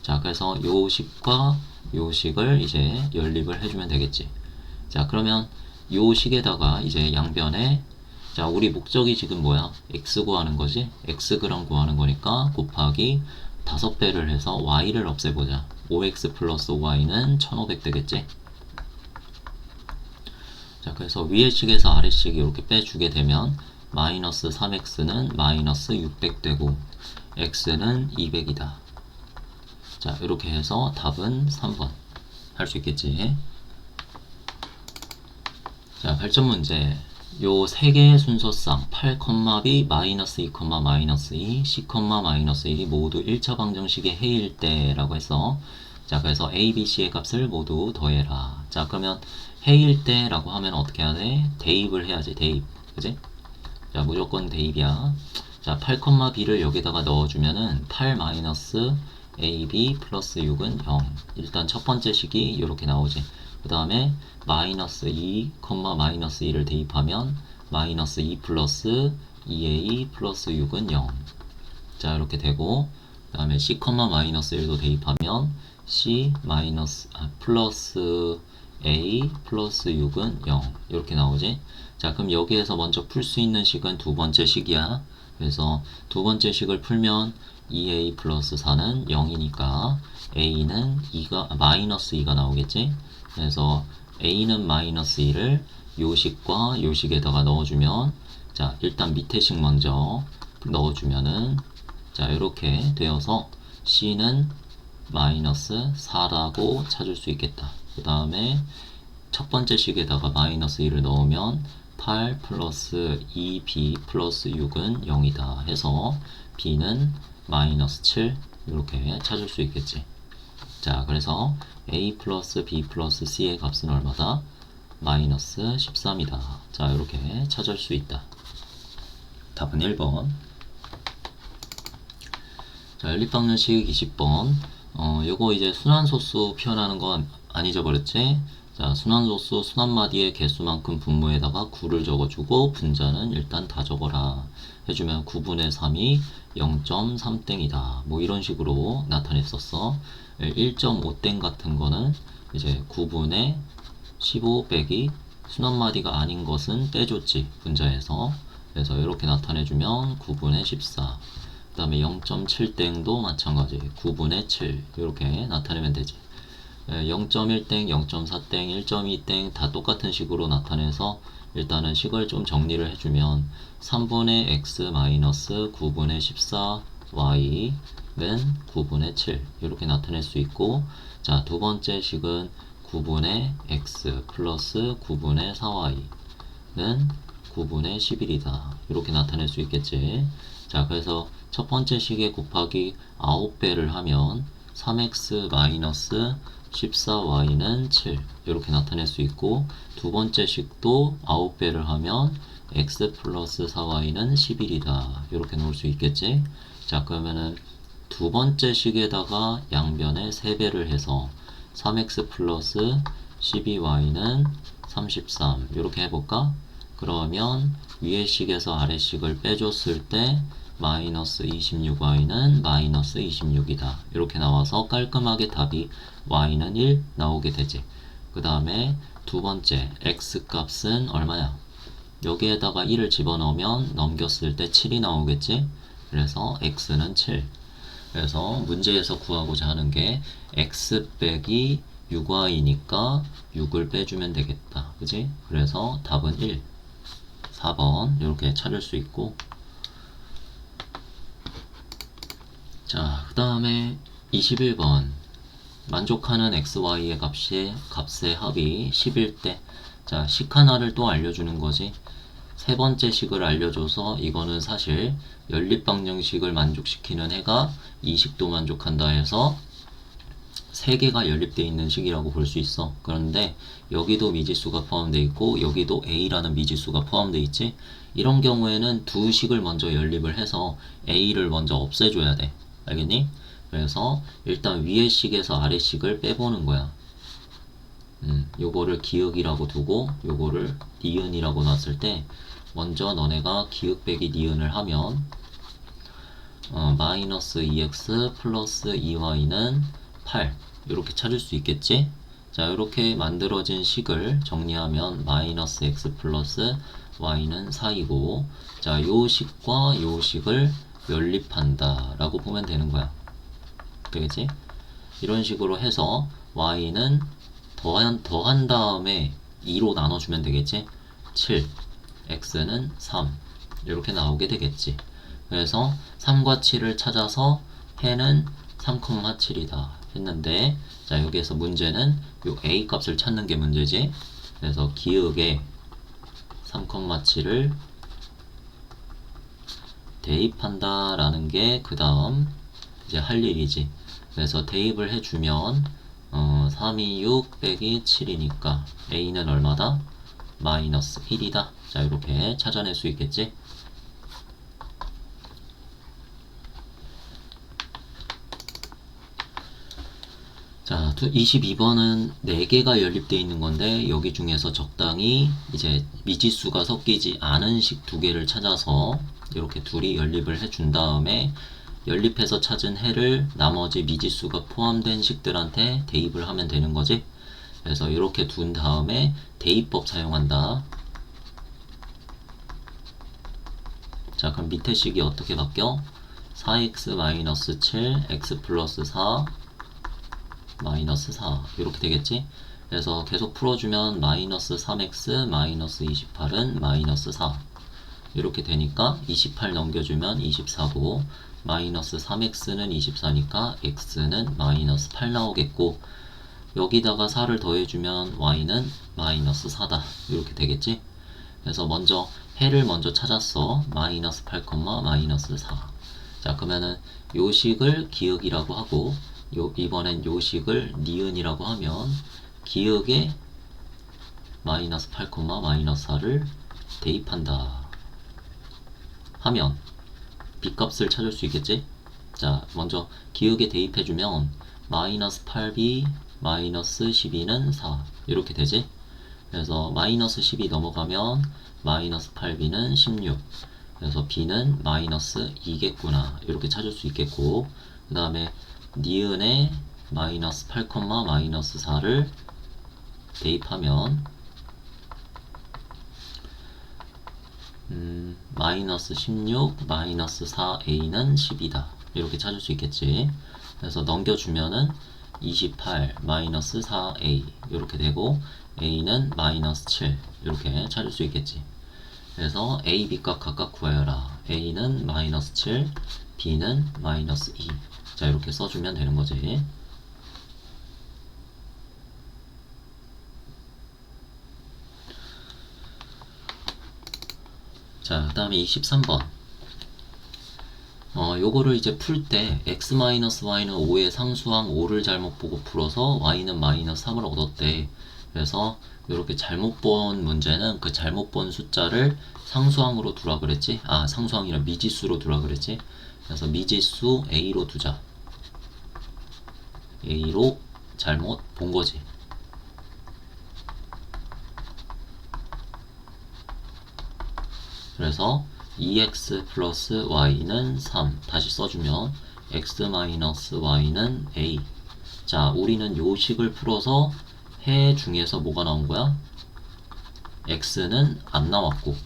자, 그래서 요 식과 요 식을 이제 연립을 해주면 되겠지. 자, 그러면 요 식에다가 이제 양변에, 자, 우리 목적이 지금 뭐야? x 구하는 거지? xg 구하는 거니까 곱하기 5배를 해서 y를 없애보자. 5x 플러스 5y는 1500 되겠지? 자, 그래서 위의 식에서 아래 식 이렇게 빼주게 되면 마이너스 3x는 마이너스 600 되고 x는 200이다. 자, 이렇게 해서 답은 3번 할 수 있겠지. 자, 8점 문제. 요 세 개의 순서상 8,b 마이너스 2, 마이너스 2, c, 마이너스 1이 모두 1차 방정식의 해일 때라고 했어. 자, 그래서 a, b, c의 값을 모두 더해라. 자, 그러면 해일 때라고 하면 어떻게 해야 돼? 대입을 해야지. 대입. 그지? 자, 무조건 대입이야. 자, 8,b를 여기다가 넣어주면은 8 마이너스 ab 플러스 6은 0. 일단 첫 번째 식이 이렇게 나오지. 그 다음에 마이너스 2, 마이너스 2를 대입하면 마이너스 2 플러스 2a 플러스 6은 0. 자, 이렇게 되고 그 다음에 c, 마이너스 1도 대입하면 c 마이너스 플러스 a 플러스 6은 0 이렇게 나오지. 자, 그럼 여기에서 먼저 풀 수 있는 식은 두 번째 식이야. 그래서 두 번째 식을 풀면 2a 플러스 4는 0이니까 a는 2가 마이너스 2가 나오겠지. 그래서 a는 마이너스 2를 요식과 요식에다가 넣어주면, 자, 일단 밑에 식 먼저 넣어주면은, 자, 이렇게 되어서 c는 마이너스 4라고 찾을 수 있겠다. 그 다음에 첫 번째 식에다가 마이너스 2를 넣으면 8 플러스 2b 플러스 6은 0이다 해서 b는 마이너스 7 이렇게 찾을 수 있겠지. 자, 그래서 a 플러스 b 플러스 c의 값은 얼마다? 마이너스 13이다. 자, 이렇게 찾을 수 있다. 답은 1번. 자, 연립방정식 20번. 요거 이제 순환소수 표현하는 건 안 잊어버렸지? 자, 순환소수 순환마디의 개수만큼 분모에다가 9를 적어주고 분자는 일단 다 적어라 해주면 9분의 3이 0.3땡이다. 뭐 이런 식으로 나타냈었어. 1.5땡 같은 거는 이제 9분의 15 빼기 순환마디가 아닌 것은 떼줬지, 분자에서. 그래서 이렇게 나타내주면 9분의 14. 그 다음에 0.7땡도 마찬가지 9분의 7 이렇게 나타내면 되지. 0.1땡, 0.4땡, 1.2땡 다 똑같은 식으로 나타내서 일단은 식을 좀 정리를 해주면 3분의 x 마이너스 9분의 14y는 9분의 7 이렇게 나타낼 수 있고, 자, 두 번째 식은 9분의 x 플러스 9분의 4y는 9분의 11이다 이렇게 나타낼 수 있겠지. 자, 그래서 첫 번째 식에 곱하기 9배를 하면 3x 마이너스 14y는 7 이렇게 나타낼 수 있고, 두 번째 식도 9배를 하면 x 플러스 4y는 11이다 이렇게 놓을 수 있겠지. 자, 그러면은 두 번째 식에다가 양변에 3배를 해서 3x 플러스 12y는 33 이렇게 해볼까? 그러면 위의 식에서 아래 식을 빼줬을 때 마이너스 26y는 마이너스 26이다. 이렇게 나와서 깔끔하게 답이 y는 1 나오게 되지. 그 다음에 두 번째 x 값은 얼마야? 여기에다가 1을 집어넣으면 넘겼을 때 7이 나오겠지? 그래서 x는 7. 그래서 문제에서 구하고자 하는 게 x 빼기 6y니까 6을 빼주면 되겠다. 그지? 그래서 답은 1. 4번 이렇게 찾을 수 있고, 자, 그 다음에 21번 만족하는 xy의 값의 합이 10일 때, 자, 식 하나를 또 알려주는 거지. 세 번째 식을 알려줘서 이거는 사실 연립방정식을 만족시키는 해가 이 식도 만족한다 해서 세 개가 연립되어 있는 식이라고 볼 수 있어. 그런데 여기도 미지수가 포함되어 있고 여기도 a라는 미지수가 포함되어 있지. 이런 경우에는 두 식을 먼저 연립을 해서 a를 먼저 없애줘야 돼. 알겠니? 그래서 일단 위의 식에서 아래 식을 빼보는 거야. 요거를 기역이라고 두고 요거를 니은이라고 놨을 때 먼저 너네가 기역 빼기 니은을 하면 마이너스 2x 플러스 2y는 8 이렇게 찾을 수 있겠지? 자, 이렇게 만들어진 식을 정리하면 마이너스 x 플러스 y는 4이고, 자, 요 식과 요 식을 연립한다 라고 보면 되는 거야. 되겠지? 이런 식으로 해서 y는 더한 다음에 2로 나눠주면 되겠지? 7, x는 3 이렇게 나오게 되겠지. 그래서 3과 7을 찾아서 해는 3,7이다 했는데, 자, 여기에서 문제는 요 a 값을 찾는 게 문제지. 그래서 기역에 3,7을 대입한다 라는 게 그 다음 이제 할 일이지. 그래서 대입을 해주면 326 빼기 7이니까 a는 얼마다? 마이너스 1이다. 자, 이렇게 찾아낼 수 있겠지. 자, 22번은 4개가 연립되어 있는 건데 여기 중에서 적당히 이제 미지수가 섞이지 않은 식 2개를 찾아서 이렇게 둘이 연립을 해준 다음에 연립해서 찾은 해를 나머지 미지수가 포함된 식들한테 대입을 하면 되는 거지. 그래서 이렇게 둔 다음에 대입법 사용한다. 자, 그럼 밑에 식이 어떻게 바뀌어? 4x-7 x 플러스 4 마이너스 4 이렇게 되겠지. 그래서 계속 풀어주면 마이너스 3x 마이너스 28은 마이너스 4 이렇게 되니까 28 넘겨주면 24고, 마이너스 3x는 24니까 x는 마이너스 8 나오겠고, 여기다가 4를 더해주면 y는 마이너스 4다 이렇게 되겠지. 그래서 먼저 해를 먼저 찾았어. 마이너스 8, 마이너스 4. 자, 그러면은 요 식을 기역이라고 하고 이번엔 요 식을 니은이라고 하면 기역에 마이너스 8, 마이너스 4를 대입한다 하면 b값을 찾을 수 있겠지. 자, 먼저 기역에 대입해주면 마이너스 8b 마이너스 12는 4 이렇게 되지. 그래서 마이너스 10이 넘어가면 마이너스 8b는 16, 그래서 b는 마이너스 2겠구나 이렇게 찾을 수 있겠고, 그 다음에 니은에 마이너스 8, 마이너스 4를 대입하면 마이너스 16 마이너스 4a는 10이다 이렇게 찾을 수 있겠지. 그래서 넘겨주면은 28 마이너스 4a 이렇게 되고 a는 마이너스 7 이렇게 찾을 수 있겠지. 그래서 a, b값 각각 구하여라. a는 마이너스 7, b는 마이너스 2. 자, 이렇게 써주면 되는 거지. 자, 그 다음에 23번. 요거를 이제 풀 때 x-y는 5의 상수항 5를 잘못 보고 풀어서 y는 마이너스 3을 얻었대. 그래서 이렇게 잘못 본 문제는 그 잘못 본 숫자를 상수항으로 두라 그랬지. 아, 상수항이라 미지수로 두라 그랬지. 그래서 미지수 a로 두자. a로 잘못 본 거지. 그래서 2x 플러스 y는 3 다시 써주면 x 마이너스 y는 a. 자, 우리는 요 식을 풀어서 해 중에서 뭐가 나온 거야? x는 안 나왔고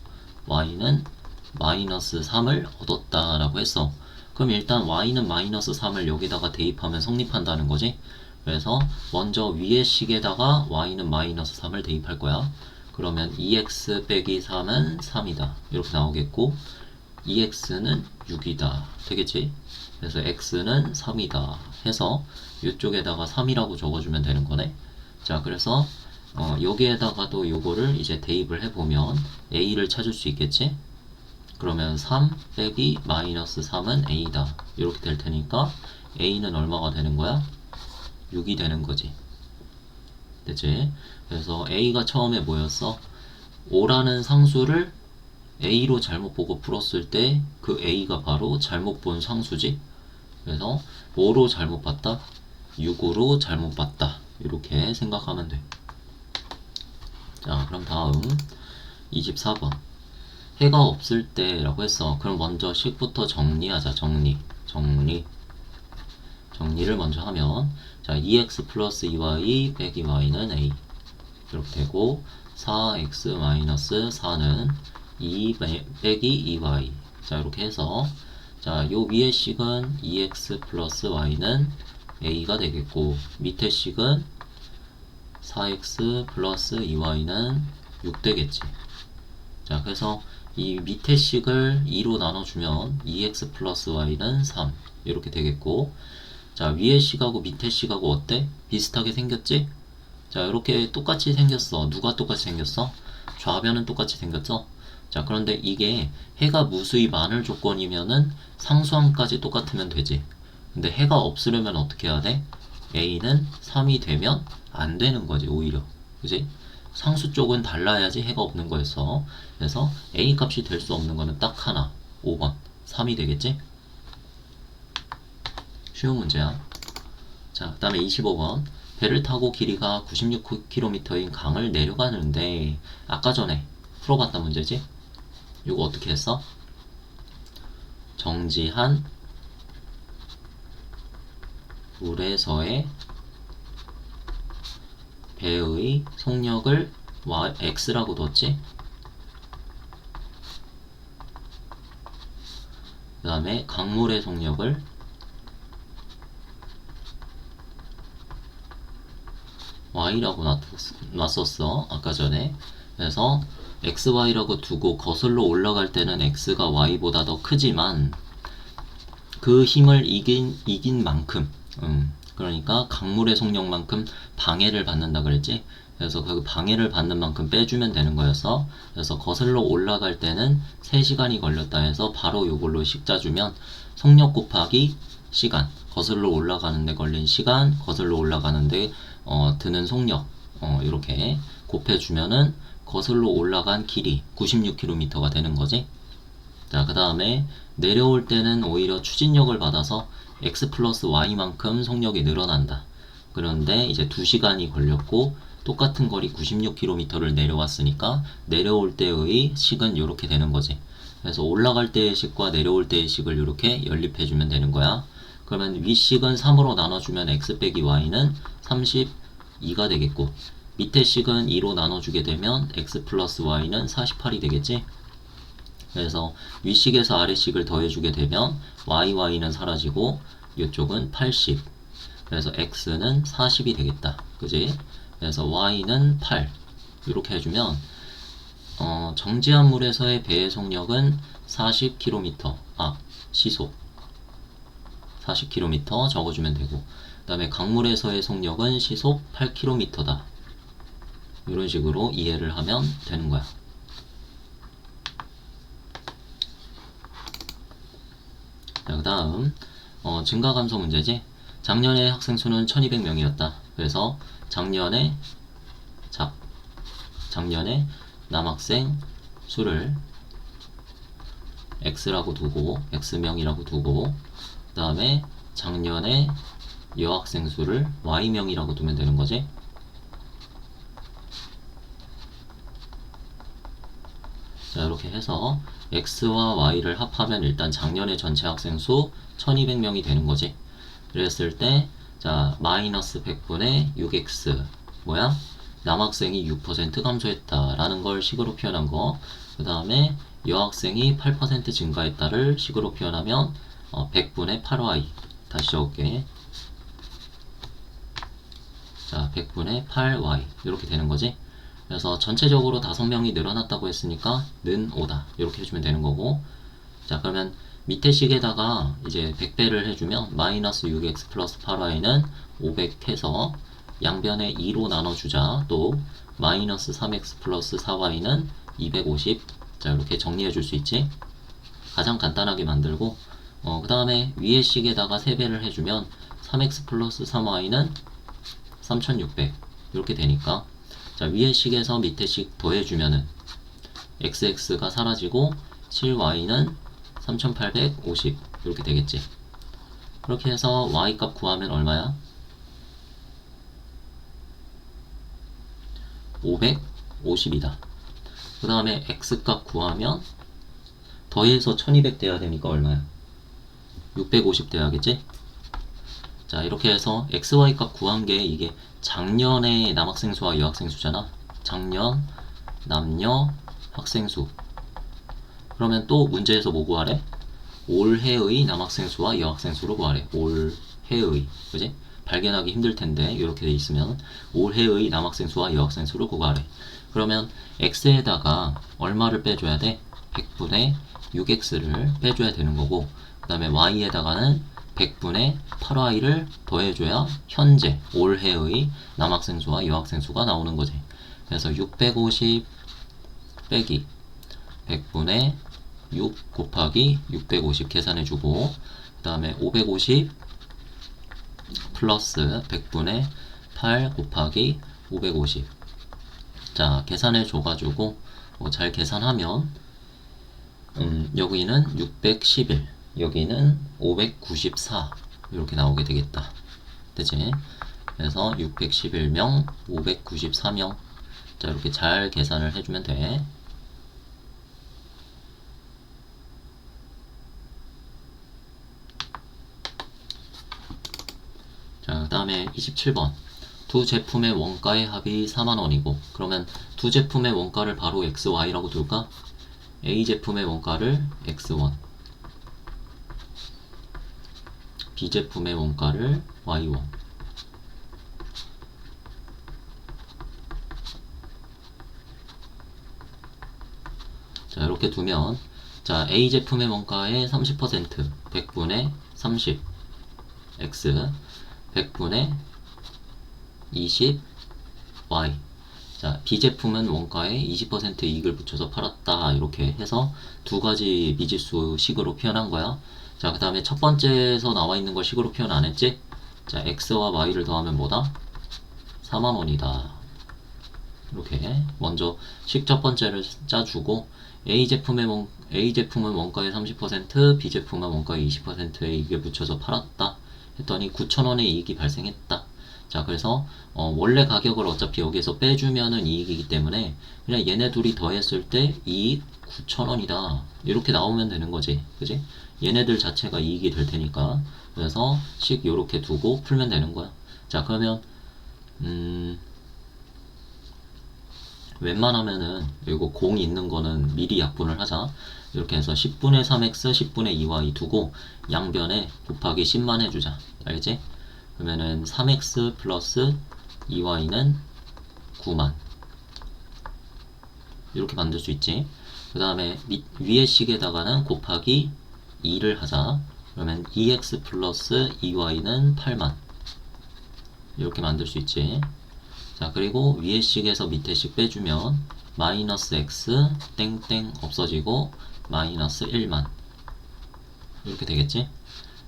y는 마이너스 3을 얻었다 라고 했어. 그럼 일단 y는 마이너스 3을 여기다가 대입하면 성립한다는 거지. 그래서 먼저 위의 식에다가 y는 마이너스 3을 대입할 거야. 그러면 2x 빼기 3은 3이다 이렇게 나오겠고 2x는 6이다 되겠지. 그래서 x는 3이다 해서 이쪽에다가 3이라고 적어주면 되는 거네. 자, 그래서 여기에다가도 요거를 이제 대입을 해보면 a를 찾을 수 있겠지. 그러면 3 빼기 마이너스 3은 a다 이렇게 될 테니까 a는 얼마가 되는 거야? 6이 되는 거지. 됐지? 그래서 a가 처음에 뭐였어? 5라는 상수를 a로 잘못 보고 풀었을 때 그 a가 바로 잘못 본 상수지. 그래서 5로 잘못 봤다, 6으로 잘못 봤다 이렇게 생각하면 돼. 자, 그럼 다음 24번 해가 없을 때 라고 했어. 그럼 먼저 식부터 정리하자. 정리를 먼저 하면 자, 2x 플러스 2y 빼기 y는 a 이렇게 되고 4x 마이너스 4는 2 빼기 2y. 자, 이렇게 해서 자, 요 위의 식은 2x 플러스 y는 a가 되겠고 밑에 식은 4x 플러스 2y는 6 되겠지. 자, 그래서 이 밑에 식을 2로 나눠주면 2x 플러스 y는 3 이렇게 되겠고 자, 위에 식하고 밑에 식하고 어때? 비슷하게 생겼지? 자, 이렇게 똑같이 생겼어. 누가 똑같이 생겼어? 좌변은 똑같이 생겼죠? 자, 그런데 이게 해가 무수히 많을 조건이면은 상수항까지 똑같으면 되지. 근데 해가 없으려면 어떻게 해야 돼? a는 3이 되면 안 되는 거지, 오히려. 그지? 상수 쪽은 달라야지 해가 없는 거였어. 그래서 a 값이 될 수 없는 거는 딱 하나, 5번 3이 되겠지? 쉬운 문제야. 자, 그 다음에 25번 배를 타고 길이가 96km인 강을 내려가는데 아까 전에 풀어봤던 문제지? 이거 어떻게 했어? 정지한 물에서의 배의 속력을 x라고 뒀지? 그 다음에 강물의 속력을 y라고 놨었어 아까 전에. 그래서 xy라고 두고 거슬러 올라갈 때는 x가 y보다 더 크지만 그 힘을 이긴 만큼 그러니까 강물의 속력만큼 방해를 받는다 그랬지. 그래서 그 방해를 받는 만큼 빼주면 되는 거였어. 그래서 거슬러 올라갈 때는 3시간이 걸렸다 해서 바로 요걸로 식자주면 속력 곱하기 시간, 거슬러 올라가는 데 걸린 시간, 거슬러 올라가는 데 드는 속력 이렇게 곱해주면은 거슬러 올라간 길이 96km가 되는 거지. 자, 그 다음에 내려올 때는 오히려 추진력을 받아서 x 플러스 y만큼 속력이 늘어난다. 그런데 이제 2시간이 걸렸고 똑같은 거리 96km를 내려왔으니까 내려올 때의 식은 이렇게 되는 거지. 그래서 올라갈 때의 식과 내려올 때의 식을 이렇게 연립해주면 되는 거야. 그러면 윗식은 3으로 나눠주면 x 빼기 y는 32가 되겠고 밑에 식은 2로 나눠주게 되면 x 플러스 y는 48이 되겠지. 그래서 윗식에서 아래식을 더해주게 되면 y는 사라지고 이쪽은 80. 그래서 x는 40이 되겠다. 그지? 그래서 y는 8 이렇게 해주면 정지한 물에서의 배의 속력은 40km 시속 40km 적어주면 되고 그 다음에 강물에서의 속력은 시속 8km다. 이런 식으로 이해를 하면 되는 거야. 자, 그 다음 증가 감소 문제지. 작년에 학생 수는 1200명이었다. 그래서 작년에 남학생 수를 x라고 두고 x명이라고 두고 그 다음에 작년에 여학생 수를 y명이라고 두면 되는 거지. 자, 이렇게 해서 x와 y를 합하면 일단 작년의 전체 학생 수 1200명이 되는 거지. 그랬을 때, 자, 마이너스 100분의 6x. 뭐야? 남학생이 6% 감소했다라는 걸 식으로 표현한 거. 그 다음에 여학생이 8% 증가했다를 식으로 표현하면 100분의 8y. 다시 적을게. 자, 100분의 8y. 이렇게 되는 거지. 그래서 전체적으로 5명이 늘어났다고 했으니까 는 5다. 이렇게 해주면 되는 거고. 자, 그러면 밑에 식에다가 이제 100배를 해주면 마이너스 6x 플러스 8y는 500 해서 양변에 2로 나눠주자. 또 마이너스 3x 플러스 4y는 250. 자, 이렇게 정리해 줄 수 있지. 가장 간단하게 만들고 그 다음에 위에 식에다가 3배를 해주면 3x 플러스 3y는 3600 이렇게 되니까, 자, 위에 식에서 밑에 식 더해주면은 xx가 사라지고 7y는 3850 이렇게 되겠지. 그렇게 해서 y 값 구하면 얼마야? 550이다. 그 다음에 x 값 구하면 더해서 1200 돼야 되니까 얼마야? 650 돼야겠지? 자, 이렇게 해서 xy 값 구한 게 이게 작년의 남학생 수와 여학생 수잖아. 작년 남녀 학생 수. 그러면 또 문제에서 뭐 구하래? 올해의 남학생 수와 여학생 수로 구하래. 올해의. 그지? 발견하기 힘들 텐데 이렇게 돼 있으면 올해의 남학생 수와 여학생 수를 구하래. 그러면 x에다가 얼마를 빼줘야 돼? 100분의 6x를 빼줘야 되는 거고, 그 다음에 y에다가는 100분의 8y를 더해줘야 현재 올해의 남학생 수와 여학생 수가 나오는 거지. 그래서 650 빼기 100분의 6 곱하기 650 계산해주고, 그 다음에 550 플러스 100분의 8 곱하기 550. 자, 계산해줘가지고 잘 계산하면 여기는 611, 여기는 594 이렇게 나오게 되겠다. 그치? 그래서 611명, 594명. 자, 이렇게 잘 계산을 해주면 돼. 자, 그 다음에 27번. 두 제품의 원가의 합이 4만원이고, 그러면 두 제품의 원가를 바로 XY라고 둘까? A 제품의 원가를 X1, B 제품의 원가를 Y1. 자, 이렇게 두면, 자, A 제품의 원가의 30%, 100분의 30, X, 100분의 20, Y. 자, B 제품은 원가에 20% 이익을 붙여서 팔았다. 이렇게 해서 두 가지 미지수 식으로 표현한 거야. 자, 그 다음에 첫 번째에서 나와 있는 걸 식으로 표현 안 했지? 자, X와 Y를 더하면 뭐다? 4만원이다. 이렇게 먼저 식 첫 번째를 짜주고, A 제품은 원가의 30%, B 제품은 원가의 20%의 이익을 붙여서 팔았다 했더니 9,000원의 이익이 발생했다. 자, 그래서 원래 가격을 어차피 여기에서 빼주면은 이익이기 때문에 그냥 얘네 둘이 더했을 때 이익 9,000원이다 이렇게 나오면 되는 거지. 그지? 얘네들 자체가 이익이 될 테니까. 그래서 식 요렇게 두고 풀면 되는 거야. 자, 그러면 웬만하면은 이거 공 있는 거는 미리 약분을 하자. 이렇게 해서 10분의 3x, 10분의 2y 두고 양변에 곱하기 10만 해주자. 알겠지? 그러면은 3x 플러스 2y는 9만. 이렇게 만들 수 있지. 그 다음에 위에 식에다가는 곱하기 2를 하자. 그러면 2x 플러스 2y는 8만. 이렇게 만들 수 있지. 자, 그리고 위에 식에서 밑에 식 빼주면 마이너스 x 땡땡 없어지고 마이너스 1만 이렇게 되겠지.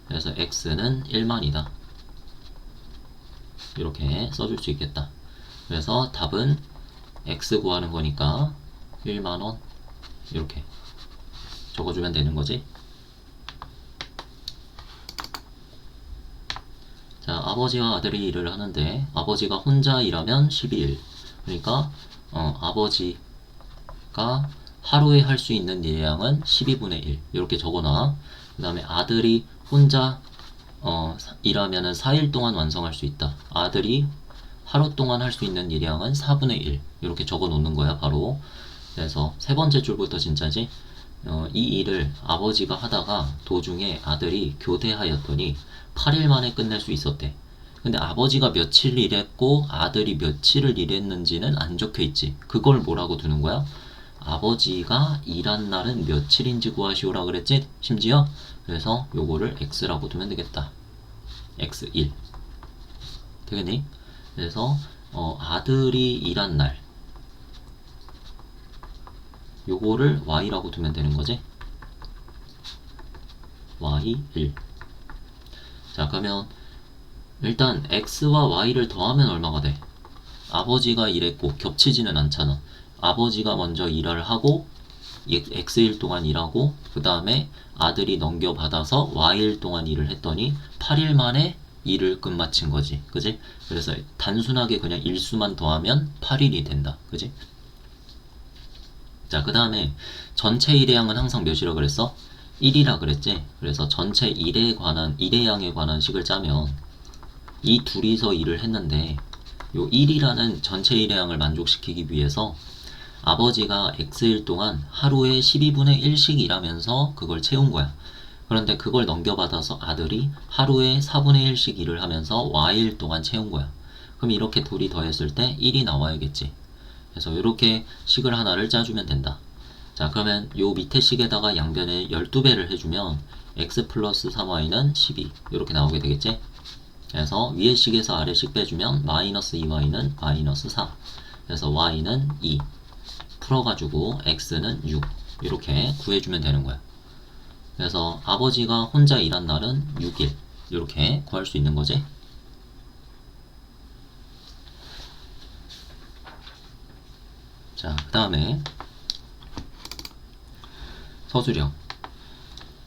그래서 x는 1만이다 이렇게 써줄 수 있겠다. 그래서 답은 x 구하는 거니까 1만원 이렇게 적어주면 되는 거지. 자, 아버지와 아들이 일을 하는데 아버지가 혼자 일하면 12일. 그러니까 아버지가 하루에 할 수 있는 일량은 12분의 1 이렇게 적어놔. 그 다음에 아들이 혼자 일하면은 4일 동안 완성할 수 있다. 아들이 하루 동안 할 수 있는 일량은 4분의 1 이렇게 적어 놓는 거야 바로. 그래서 세 번째 줄부터 진짜지. 이 일을 아버지가 하다가 도중에 아들이 교대하였더니 8일 만에 끝낼 수 있었대. 근데 아버지가 며칠 일했고 아들이 며칠을 일했는지는 안 적혀 있지. 그걸 뭐라고 두는 거야? 아버지가 일한 날은 며칠인지 구하시오라 그랬지? 심지어. 그래서 요거를 x라고 두면 되겠다. x1 되겠니? 그래서 아들이 일한 날 요거를 y라고 두면 되는 거지. y1. 자, 그러면 일단 x와 y를 더하면 얼마가 돼? 아버지가 일했고 겹치지는 않잖아. 아버지가 먼저 일을 하고 x일 동안 일하고 그 다음에 아들이 넘겨받아서 y일 동안 일을 했더니 8일 만에 일을 끝마친 거지. 그지? 그래서 단순하게 그냥 일수만 더하면 8일이 된다. 그지? 자, 그 다음에 전체 일의 양은 항상 몇이라 그랬어? 1이라 그랬지? 그래서 전체 일의 양에 관한 식을 짜면 이 둘이서 일을 했는데 요 1이라는 전체 일의 양을 만족시키기 위해서 아버지가 x일 동안 하루에 12분의 1씩 일하면서 그걸 채운 거야. 그런데 그걸 넘겨받아서 아들이 하루에 4분의 1씩 일을 하면서 y일 동안 채운 거야. 그럼 이렇게 둘이 더했을 때 1이 나와야겠지. 그래서 이렇게 식을 하나를 짜주면 된다. 자, 그러면 요 밑에 식에다가 양변에 12배를 해주면 x 플러스 3y는 12 이렇게 나오게 되겠지. 그래서 위에 식에서 아래 식 빼주면 마이너스 2y는 마이너스 4. 그래서 y는 2 풀어가지고 x는 6 이렇게 구해주면 되는 거야. 그래서 아버지가 혼자 일한 날은 6일 이렇게 구할 수 있는 거지. 자, 그 다음에 서술형.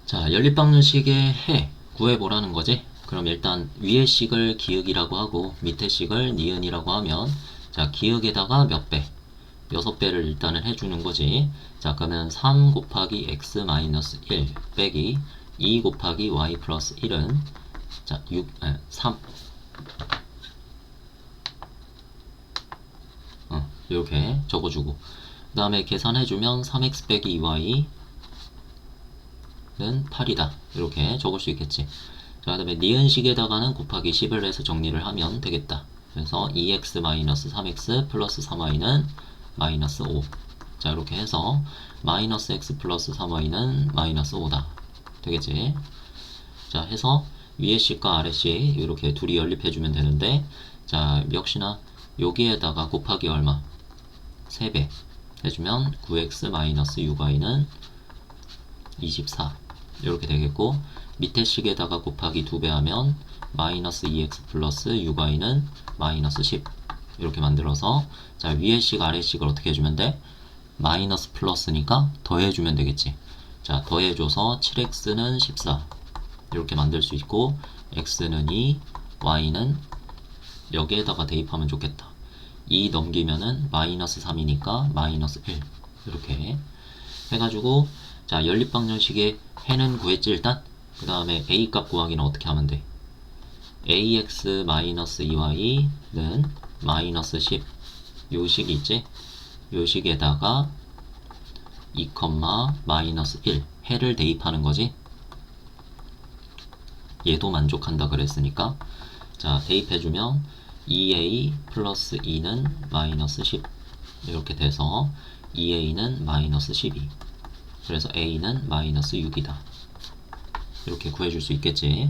자, 연립방정식의 해 구해보라는 거지. 그럼 일단 위에 식을 기역이라고 하고 밑에 식을 니은이라고 하면 자, 기역에다가 몇 배? 6배를 일단은 해주는 거지. 자, 그러면 3 곱하기 x 마이너스 1 빼기 2 곱하기 y 플러스 1은 자, 3 이렇게 적어주고 그 다음에 계산해주면 3x 빼기 2y는 8이다 이렇게 적을 수 있겠지. 자, 그 다음에 니은식에다가는 곱하기 10을 해서 정리를 하면 되겠다. 그래서 2x 마이너스 3x 플러스 3y는 마이너스 5. 자, 이렇게 해서 마이너스 x 플러스 3y는 마이너스 5다 되겠지. 자, 해서 위에 식과 아래 식 이렇게 둘이 연립해주면 되는데 자, 역시나 여기에다가 곱하기 얼마? 3배 해주면 9x 마이너스 6y는 24 이렇게 되겠고 밑에 식에다가 곱하기 2배 하면 마이너스 2x 플러스 6y는 마이너스 10 이렇게 만들어서 자, 위에 식 아래 식을 어떻게 해주면 돼? 마이너스 플러스니까 더해주면 되겠지. 자, 더해줘서 7x는 14 이렇게 만들 수 있고 x는 2 y는 여기에다가 대입하면 좋겠다. 2 넘기면은 마이너스 3이니까 마이너스 1 이렇게 해가지고 자, 연립방정식의 해는 구했지 일단. 그 다음에 a 값 구하기는 어떻게 하면 돼? ax 마이너스 2y는 마이너스 10 요 식이 있지? 요 식에다가 2, 마이너스 1 해를 대입하는 거지. 얘도 만족한다 그랬으니까 자, 대입해주면 2a 플러스 2는 마이너스 10 이렇게 돼서 2a는 마이너스 12 그래서 a는 마이너스 6이다 이렇게 구해줄 수 있겠지.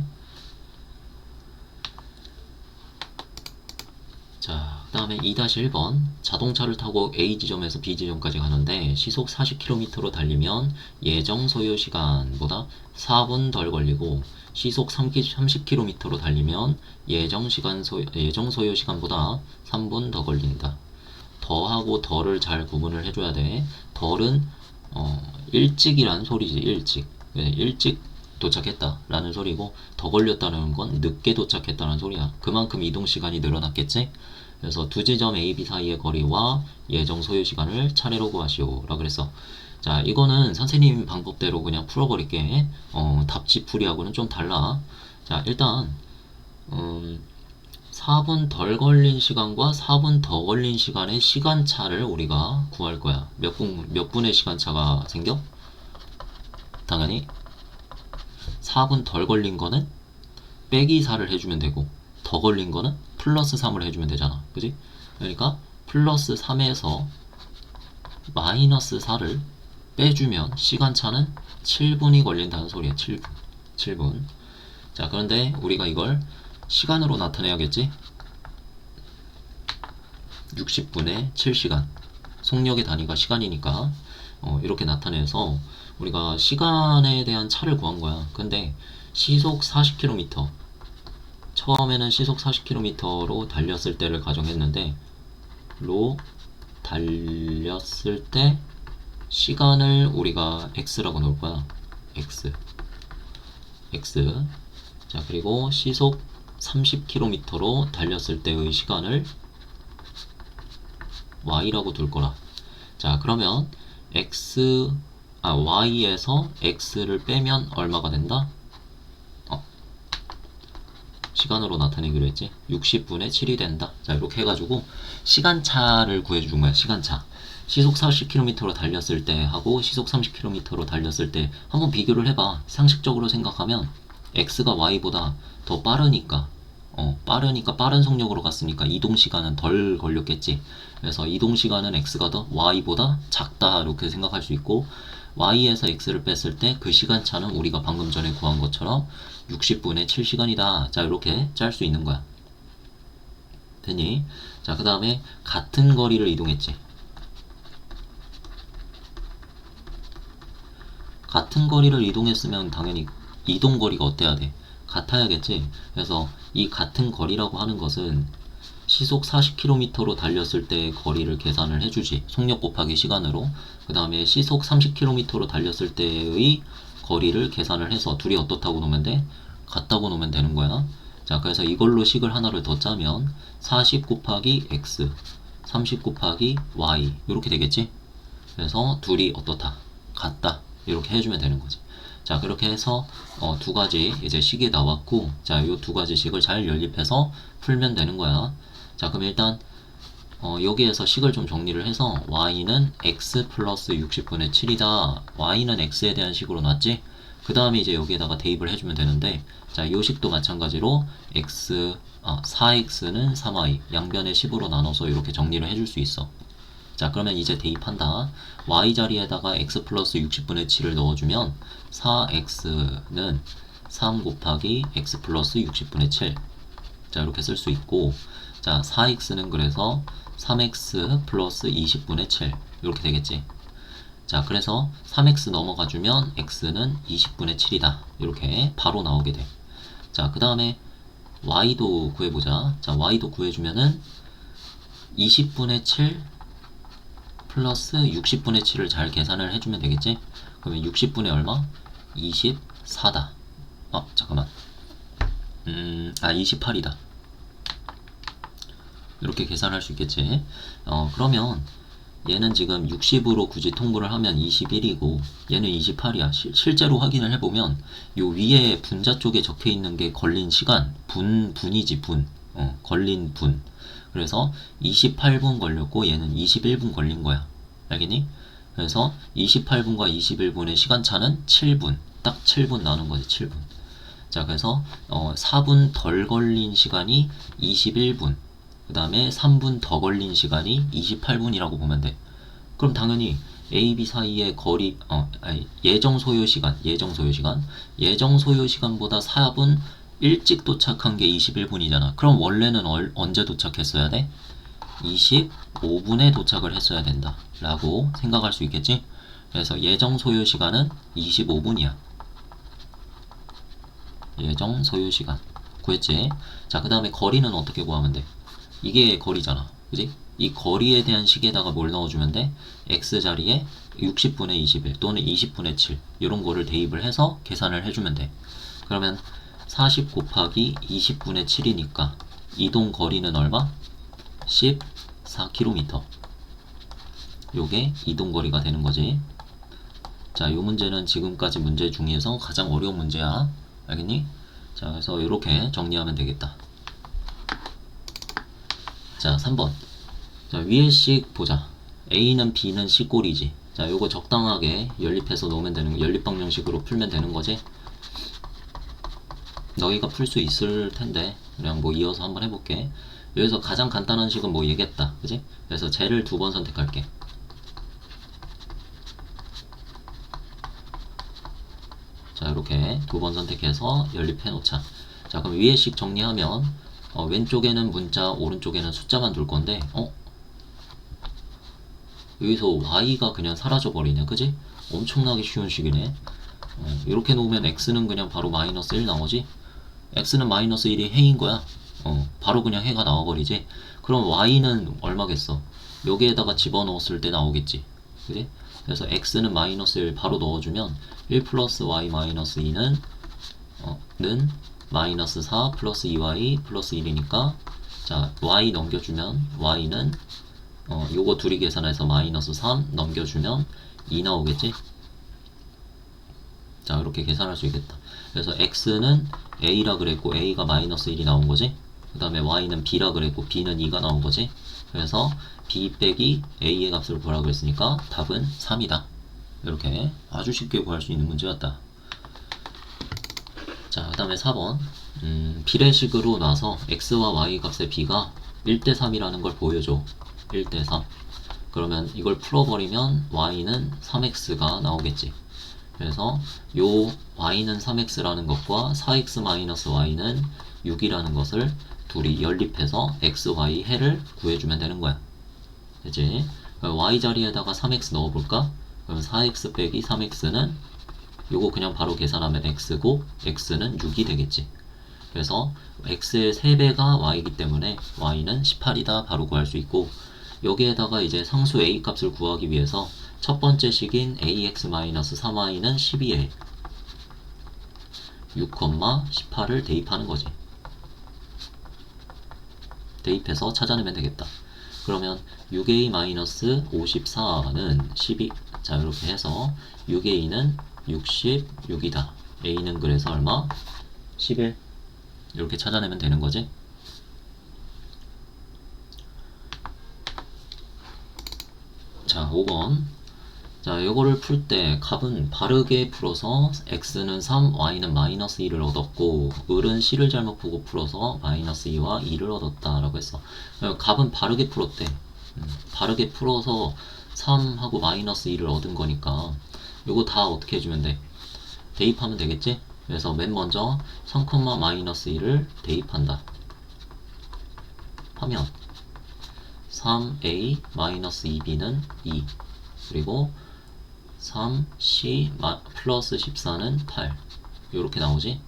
자, 그 다음에 2-1번 자동차를 타고 A 지점에서 B 지점까지 가는데 시속 40km로 달리면 예정 소요 시간보다 4분 덜 걸리고 시속 30km로 달리면 예정 소요 시간보다 3분 더 걸린다. 더하고 덜을 잘 구분을 해줘야 돼. 덜은 일찍이라는 소리지. 일찍 도착했다 라는 소리고 더 걸렸다는 건 늦게 도착했다는 소리야. 그만큼 이동시간이 늘어났겠지. 그래서 두 지점 A, B 사이의 거리와 예정 소요시간을 차례로 구하시오 라 그랬어. 자, 이거는 선생님 방법대로 그냥 풀어버릴게. 답지풀이하고는 좀 달라. 자, 일단 4분 덜 걸린 시간과 4분 더 걸린 시간의 시간차를 우리가 구할 거야. 몇 분의 시간차가 생겨? 당연히 4분 덜 걸린 거는 빼기 4를 해주면 되고, 더 걸린 거는 플러스 3을 해주면 되잖아. 그지? 그러니까 플러스 3에서 마이너스 4를 빼주면 시간차는 7분이 걸린다는 소리야. 7분. 7분. 자, 그런데 우리가 이걸 시간으로 나타내야겠지? 60분의 7시간. 속력의 단위가 시간이니까 이렇게 나타내서 우리가 시간에 대한 차를 구한 거야. 근데 시속 40km, 처음에는 시속 40km로 달렸을 때를 가정했는데, 로 달렸을 때 시간을 우리가 x라고 놓을 거야. x. 자, 그리고 시속 30km로 달렸을 때의 시간을 y라고 둘 거라. 자, 그러면 y에서 x를 빼면 얼마가 된다? 시간으로 나타내기로 했지. 60분의 7이 된다. 자, 이렇게 해가지고 시간차를 구해준 거야. 시간차. 시속 40km로 달렸을 때 하고 시속 30km로 달렸을 때 한번 비교를 해봐. 상식적으로 생각하면 x가 y보다 더 빠르니까 빠른 속력으로 갔으니까 이동시간은 덜 걸렸겠지. 그래서 이동시간은 x가 더 y보다 작다, 이렇게 생각할 수 있고, y에서 x를 뺐을 때 그 시간차는 우리가 방금 전에 구한 것처럼 60분의 7시간이다. 자, 이렇게 짤 수 있는 거야. 됐니? 자, 그 다음에 같은 거리를 이동했지. 같은 거리를 이동했으면 당연히 이동 거리가 어때야 돼? 같아야겠지. 그래서 이 같은 거리라고 하는 것은 시속 40km로 달렸을 때의 거리를 계산을 해주지. 속력 곱하기 시간으로. 그 다음에 시속 30km로 달렸을 때의 거리를 계산을 해서 둘이 어떻다고 놓으면 돼? 같다고 놓으면 되는 거야. 자, 그래서 이걸로 식을 하나를 더 짜면 40 곱하기 x, 30 곱하기 y, 이렇게 되겠지. 그래서 둘이 어떻다? 같다. 이렇게 해주면 되는 거지. 자, 그렇게 해서 두 가지 이제 식이 나왔고, 자, 이 두 가지 식을 잘 연립해서 풀면 되는 거야. 자, 그럼 일단 여기에서 식을 좀 정리를 해서 y는 x 플러스 60분의 7이다. y는 x에 대한 식으로 놨지. 그 다음에 이제 여기에다가 대입을 해주면 되는데, 자, 요 식도 마찬가지로 4x는 3y, 양변에 10으로 나눠서 이렇게 정리를 해줄 수 있어. 자, 그러면 이제 대입한다. y 자리에다가 x 플러스 60분의 7을 넣어주면 4x는 3 곱하기 x 플러스 60분의 7. 자, 이렇게 쓸 수 있고, 자, 4x는 그래서 3x 플러스 20분의 7 이렇게 되겠지. 자, 그래서 3x 넘어가주면 x는 20분의 7이다. 이렇게 바로 나오게 돼. 자, 그 다음에 y도 구해보자. 자, y도 구해주면은 20분의 7 플러스 60분의 7을 잘 계산을 해주면 되겠지? 그러면 60분의 얼마? 24다. 잠깐만. 28이다. 이렇게 계산할 수 있겠지? 그러면 얘는 지금 60으로 굳이 통분을 하면 21이고 얘는 28이야. 실제로 확인을 해보면 요 위에 분자 쪽에 적혀있는 게 걸린 시간, 분이지, 분. 걸린 분. 그래서 28분 걸렸고 얘는 21분 걸린 거야. 알겠니? 그래서 28분과 21분의 시간차는 7분. 딱 7분 나눈 거지. 7분. 자, 그래서 4분 덜 걸린 시간이 21분. 그 다음에 3분 더 걸린 시간이 28분이라고 보면 돼. 그럼 당연히 A, B 사이의 거리, 예정 소요 시간보다 4분 일찍 도착한 게 21분이잖아. 그럼 원래는 언제 도착했어야 돼? 25분에 도착을 했어야 된다. 라고 생각할 수 있겠지? 그래서 예정 소요 시간은 25분이야. 예정 소요 시간. 구했지? 자, 그 다음에 거리는 어떻게 구하면 돼? 이게 거리잖아. 그지? 이 거리에 대한 식에다가 뭘 넣어주면 돼? x 자리에 60분의 21 또는 20분의 7 이런 거를 대입을 해서 계산을 해주면 돼. 그러면 40 곱하기 20분의 7이니까 이동 거리는 얼마? 14km. 요게 이동 거리가 되는 거지. 자, 이 문제는 지금까지 문제 중에서 가장 어려운 문제야. 알겠니? 자, 그래서 이렇게 정리하면 되겠다. 자, 3번. 자, 위에 식 보자. A는 B는 C꼴이지. 자, 요거 적당하게 연립해서 놓으면 되는, 연립방정식으로 풀면 되는 거지. 너희가 풀 수 있을 텐데, 그냥 뭐 이어서 한번 해볼게. 여기서 가장 간단한 식은 뭐 얘기했다. 그지? 그래서 쟤를 2번 선택할게. 자, 이렇게 2번 선택해서 연립해 놓자. 자, 그럼 위에 식 정리하면, 왼쪽에는 문자, 오른쪽에는 숫자만 둘 건데, 여기서 y가 그냥 사라져 버리네. 그지? 엄청나게 쉬운 식이네. 이렇게 놓으면 x는 그냥 바로 마이너스 1 나오지. x는 마이너스 1이 해인 거야. 바로 그냥 해가 나와버리지. 그럼 y는 얼마겠어? 여기에다가 집어넣었을 때 나오겠지. 그지? 그래서 x는 마이너스 1 바로 넣어주면 1 플러스 y 마이너스 2는 는 마이너스 4 플러스 2y 플러스 1이니까 자 y 넘겨주면 y는 요거 둘이 계산해서 마이너스 3 넘겨주면 2 나오겠지? 자, 이렇게 계산할 수 있겠다. 그래서 x는 a라 그랬고 a가 마이너스 1이 나온 거지? 그 다음에 y는 b라 그랬고 b는 2가 나온 거지? 그래서 b 빼기 a의 값을 구하라 그랬으니까 답은 3이다. 이렇게 아주 쉽게 구할 수 있는 문제였다. 자, 그 다음에 4번. 비례식으로 나서 x와 y 값의 b가 1대3이라는 걸 보여줘. 1대3. 그러면 이걸 풀어버리면 y는 3x가 나오겠지. 그래서 요 y는 3x라는 것과 4x-y는 6이라는 것을 둘이 연립해서 x, y 해를 구해주면 되는 거야. 그치? y 자리에다가 3x 넣어볼까? 그럼 4x 빼기 3x는 요거 그냥 바로 계산하면 x고 x는 6이 되겠지. 그래서 x의 3배가 y이기 때문에 y는 18이다 바로 구할 수 있고, 여기에다가 이제 상수 a 값을 구하기 위해서 첫 번째 식인 ax-3y는 12에 6,18을 대입하는 거지. 대입해서 찾아내면 되겠다. 그러면 6a-54는 12. 자, 이렇게 해서 6a는 66이다. a는 그래서 얼마? 11. 이렇게 찾아내면 되는 거지. 자, 5번. 자, 요거를 풀 때 값은 바르게 풀어서 x는 3, y는 마이너스 2를 얻었고, 을은 c를 잘못 보고 풀어서 마이너스 2와 2를 얻었다 라고 했어. 값은 바르게 풀었대. 바르게 풀어서 3하고 마이너스 2를 얻은 거니까 요거 다 어떻게 해주면 돼? 대입하면 되겠지? 그래서 맨 먼저 3, 마이너스 2를 대입한다 하면 3a 마이너스 2b는 2, 그리고 3c 플러스 14는 8 요렇게 나오지.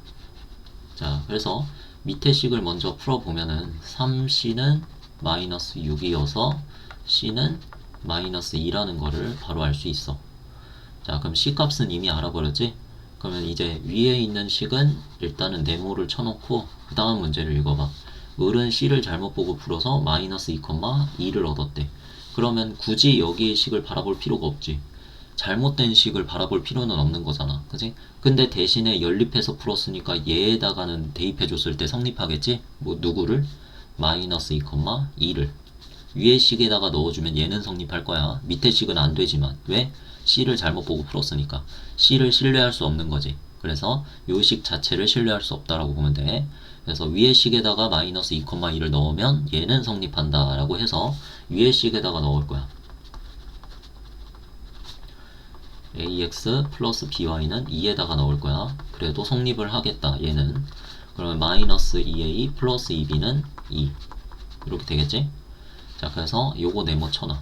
자, 그래서 밑에 식을 먼저 풀어보면은 3c는 마이너스 6이어서 c는 마이너스 2라는 거를 바로 알 수 있어. 자, 그럼 c 값은 이미 알아버렸지? 그러면 이제 위에 있는 식은 일단은 네모를 쳐놓고 그 다음 문제를 읽어봐. 을은 c를 잘못 보고 풀어서 마이너스 2,2를 얻었대. 그러면 굳이 여기의 식을 바라볼 필요가 없지. 잘못된 식을 바라볼 필요는 없는 거잖아. 그지? 근데 대신에 연립해서 풀었으니까 얘에다가는 대입해줬을 때 성립하겠지? 뭐 누구를? 마이너스 2,2를 위에 식에다가 넣어주면 얘는 성립할 거야. 밑에 식은 안 되지만. 왜? c를 잘못 보고 풀었으니까. c를 신뢰할 수 없는 거지. 그래서 요 식 자체를 신뢰할 수 없다라고 보면 돼. 그래서 위에 식에다가 마이너스 2,2를 넣으면 얘는 성립한다 라고 해서 위에 식에다가 넣을 거야. ax 플러스 by는 2에다가 넣을 거야. 그래도 성립을 하겠다 얘는. 그러면 마이너스 2a 플러스 2b는 2 이렇게 되겠지? 자, 그래서 요거 네모 쳐놔.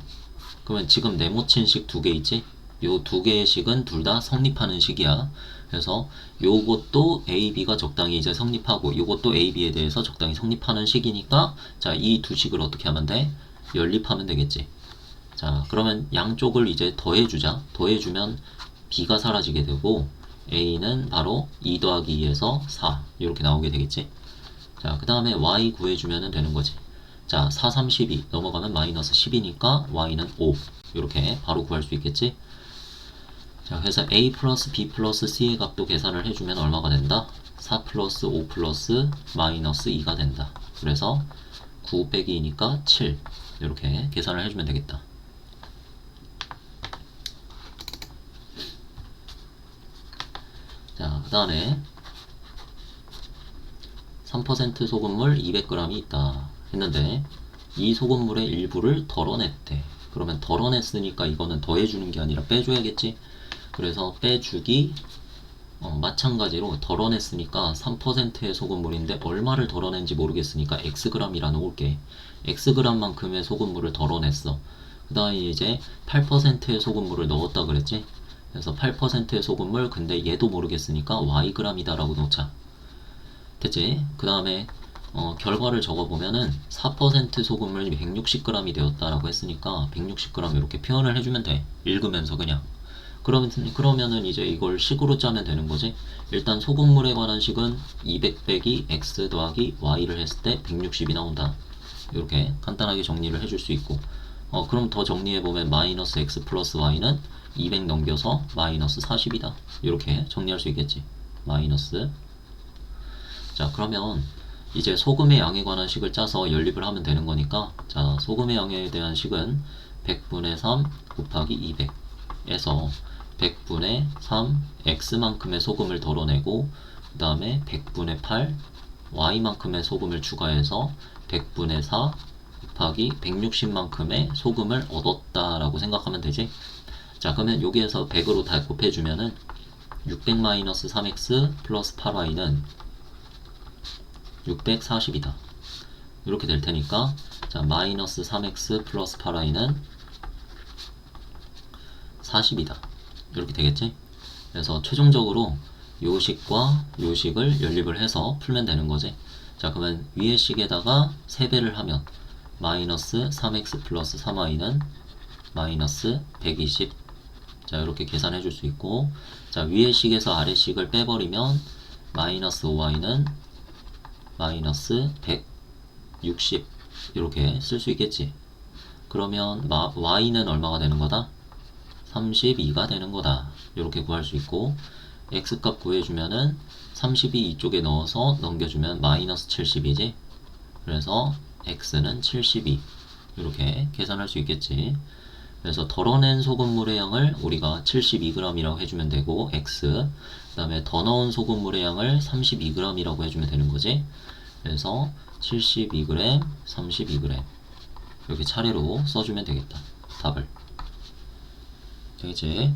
그러면 지금 네모 친 식 두 개 있지? 요 두 개의 식은 둘 다 성립하는 식이야. 그래서 요것도 a, b가 적당히 이제 성립하고 요것도 a, b에 대해서 적당히 성립하는 식이니까 자, 이 두 식을 어떻게 하면 돼? 연립하면 되겠지. 자, 그러면 양쪽을 이제 더해주자. 더해주면 b가 사라지게 되고 a는 바로 2 더하기 2에서 4 이렇게 나오게 되겠지. 자, 그 다음에 y 구해주면 되는 거지. 자, 4, 3, 12 넘어가면 마이너스 10이니까 y는 5 이렇게 바로 구할 수 있겠지. 자, 그래서 a 플러스 b 플러스 c의 값도 계산을 해주면 얼마가 된다? 4 플러스 5 플러스 마이너스 2가 된다. 그래서 9 빼기 2니까 7 이렇게 계산을 해주면 되겠다. 자, 그 다음에 3% 소금물 200g이 있다 했는데 이 소금물의 일부를 덜어냈대. 그러면 덜어냈으니까 이거는 더해주는 게 아니라 빼줘야겠지. 그래서 빼주기 마찬가지로 덜어냈으니까 3%의 소금물인데 얼마를 덜어낸지 모르겠으니까 xg이라 놓을게. xg만큼의 소금물을 덜어냈어. 그 다음에 이제 8%의 소금물을 넣었다 그랬지. 그래서 8%의 소금물, 근데 얘도 모르겠으니까 yg이다 라고 놓자. 됐지? 그 다음에 결과를 적어보면은 4% 소금물이 160g이 되었다라고 했으니까 160g 이렇게 표현을 해주면 돼. 읽으면서 그냥. 그러면은 이제 이걸 식으로 짜면 되는 거지. 일단 소금물에 관한 식은 200 빼기 x 더하기 y를 했을 때 160이 나온다. 이렇게 간단하게 정리를 해줄 수 있고, 그럼 더 정리해보면 마이너스 x 플러스 y는 200 넘겨서 마이너스 40이다. 이렇게 정리할 수 있겠지. 마이너스. 자, 그러면 이제 소금의 양에 관한 식을 짜서 연립을 하면 되는 거니까, 자, 소금의 양에 대한 식은 100분의 3 곱하기 200에서 100분의 3 x만큼의 소금을 덜어내고 그 다음에 100분의 8 y만큼의 소금을 추가해서 100분의 4 곱하기 160만큼의 소금을 얻었다 라고 생각하면 되지. 자, 그러면 여기에서 100으로 다 곱해주면은 600-3x 플러스 8y는 640이다 이렇게 될 테니까, 자, 마이너스 3x 플러스 8y는 40이다 이렇게 되겠지. 그래서 최종적으로 요식과 요식을 연립을 해서 풀면 되는 거지. 자, 그러면 위의 식에다가 3배를 하면 마이너스 3x 플러스 3y는 마이너스 120. 자, 이렇게 계산해 줄 수 있고, 자, 위의 식에서 아래 식을 빼버리면 마이너스 5y는 마이너스 160 이렇게 쓸 수 있겠지. 그러면 y는 얼마가 되는 거다? 32가 되는 거다. 이렇게 구할 수 있고, x값 구해주면은 32 이쪽에 넣어서 넘겨주면 마이너스 70이지. 그래서 x는 72 이렇게 계산할 수 있겠지. 그래서 덜어낸 소금물의 양을 우리가 72g이라고 해주면 되고, x, 그 다음에 더 넣은 소금물의 양을 32g이라고 해주면 되는 거지. 그래서 72g, 32g 이렇게 차례로 써주면 되겠다. 답을. 되겠지?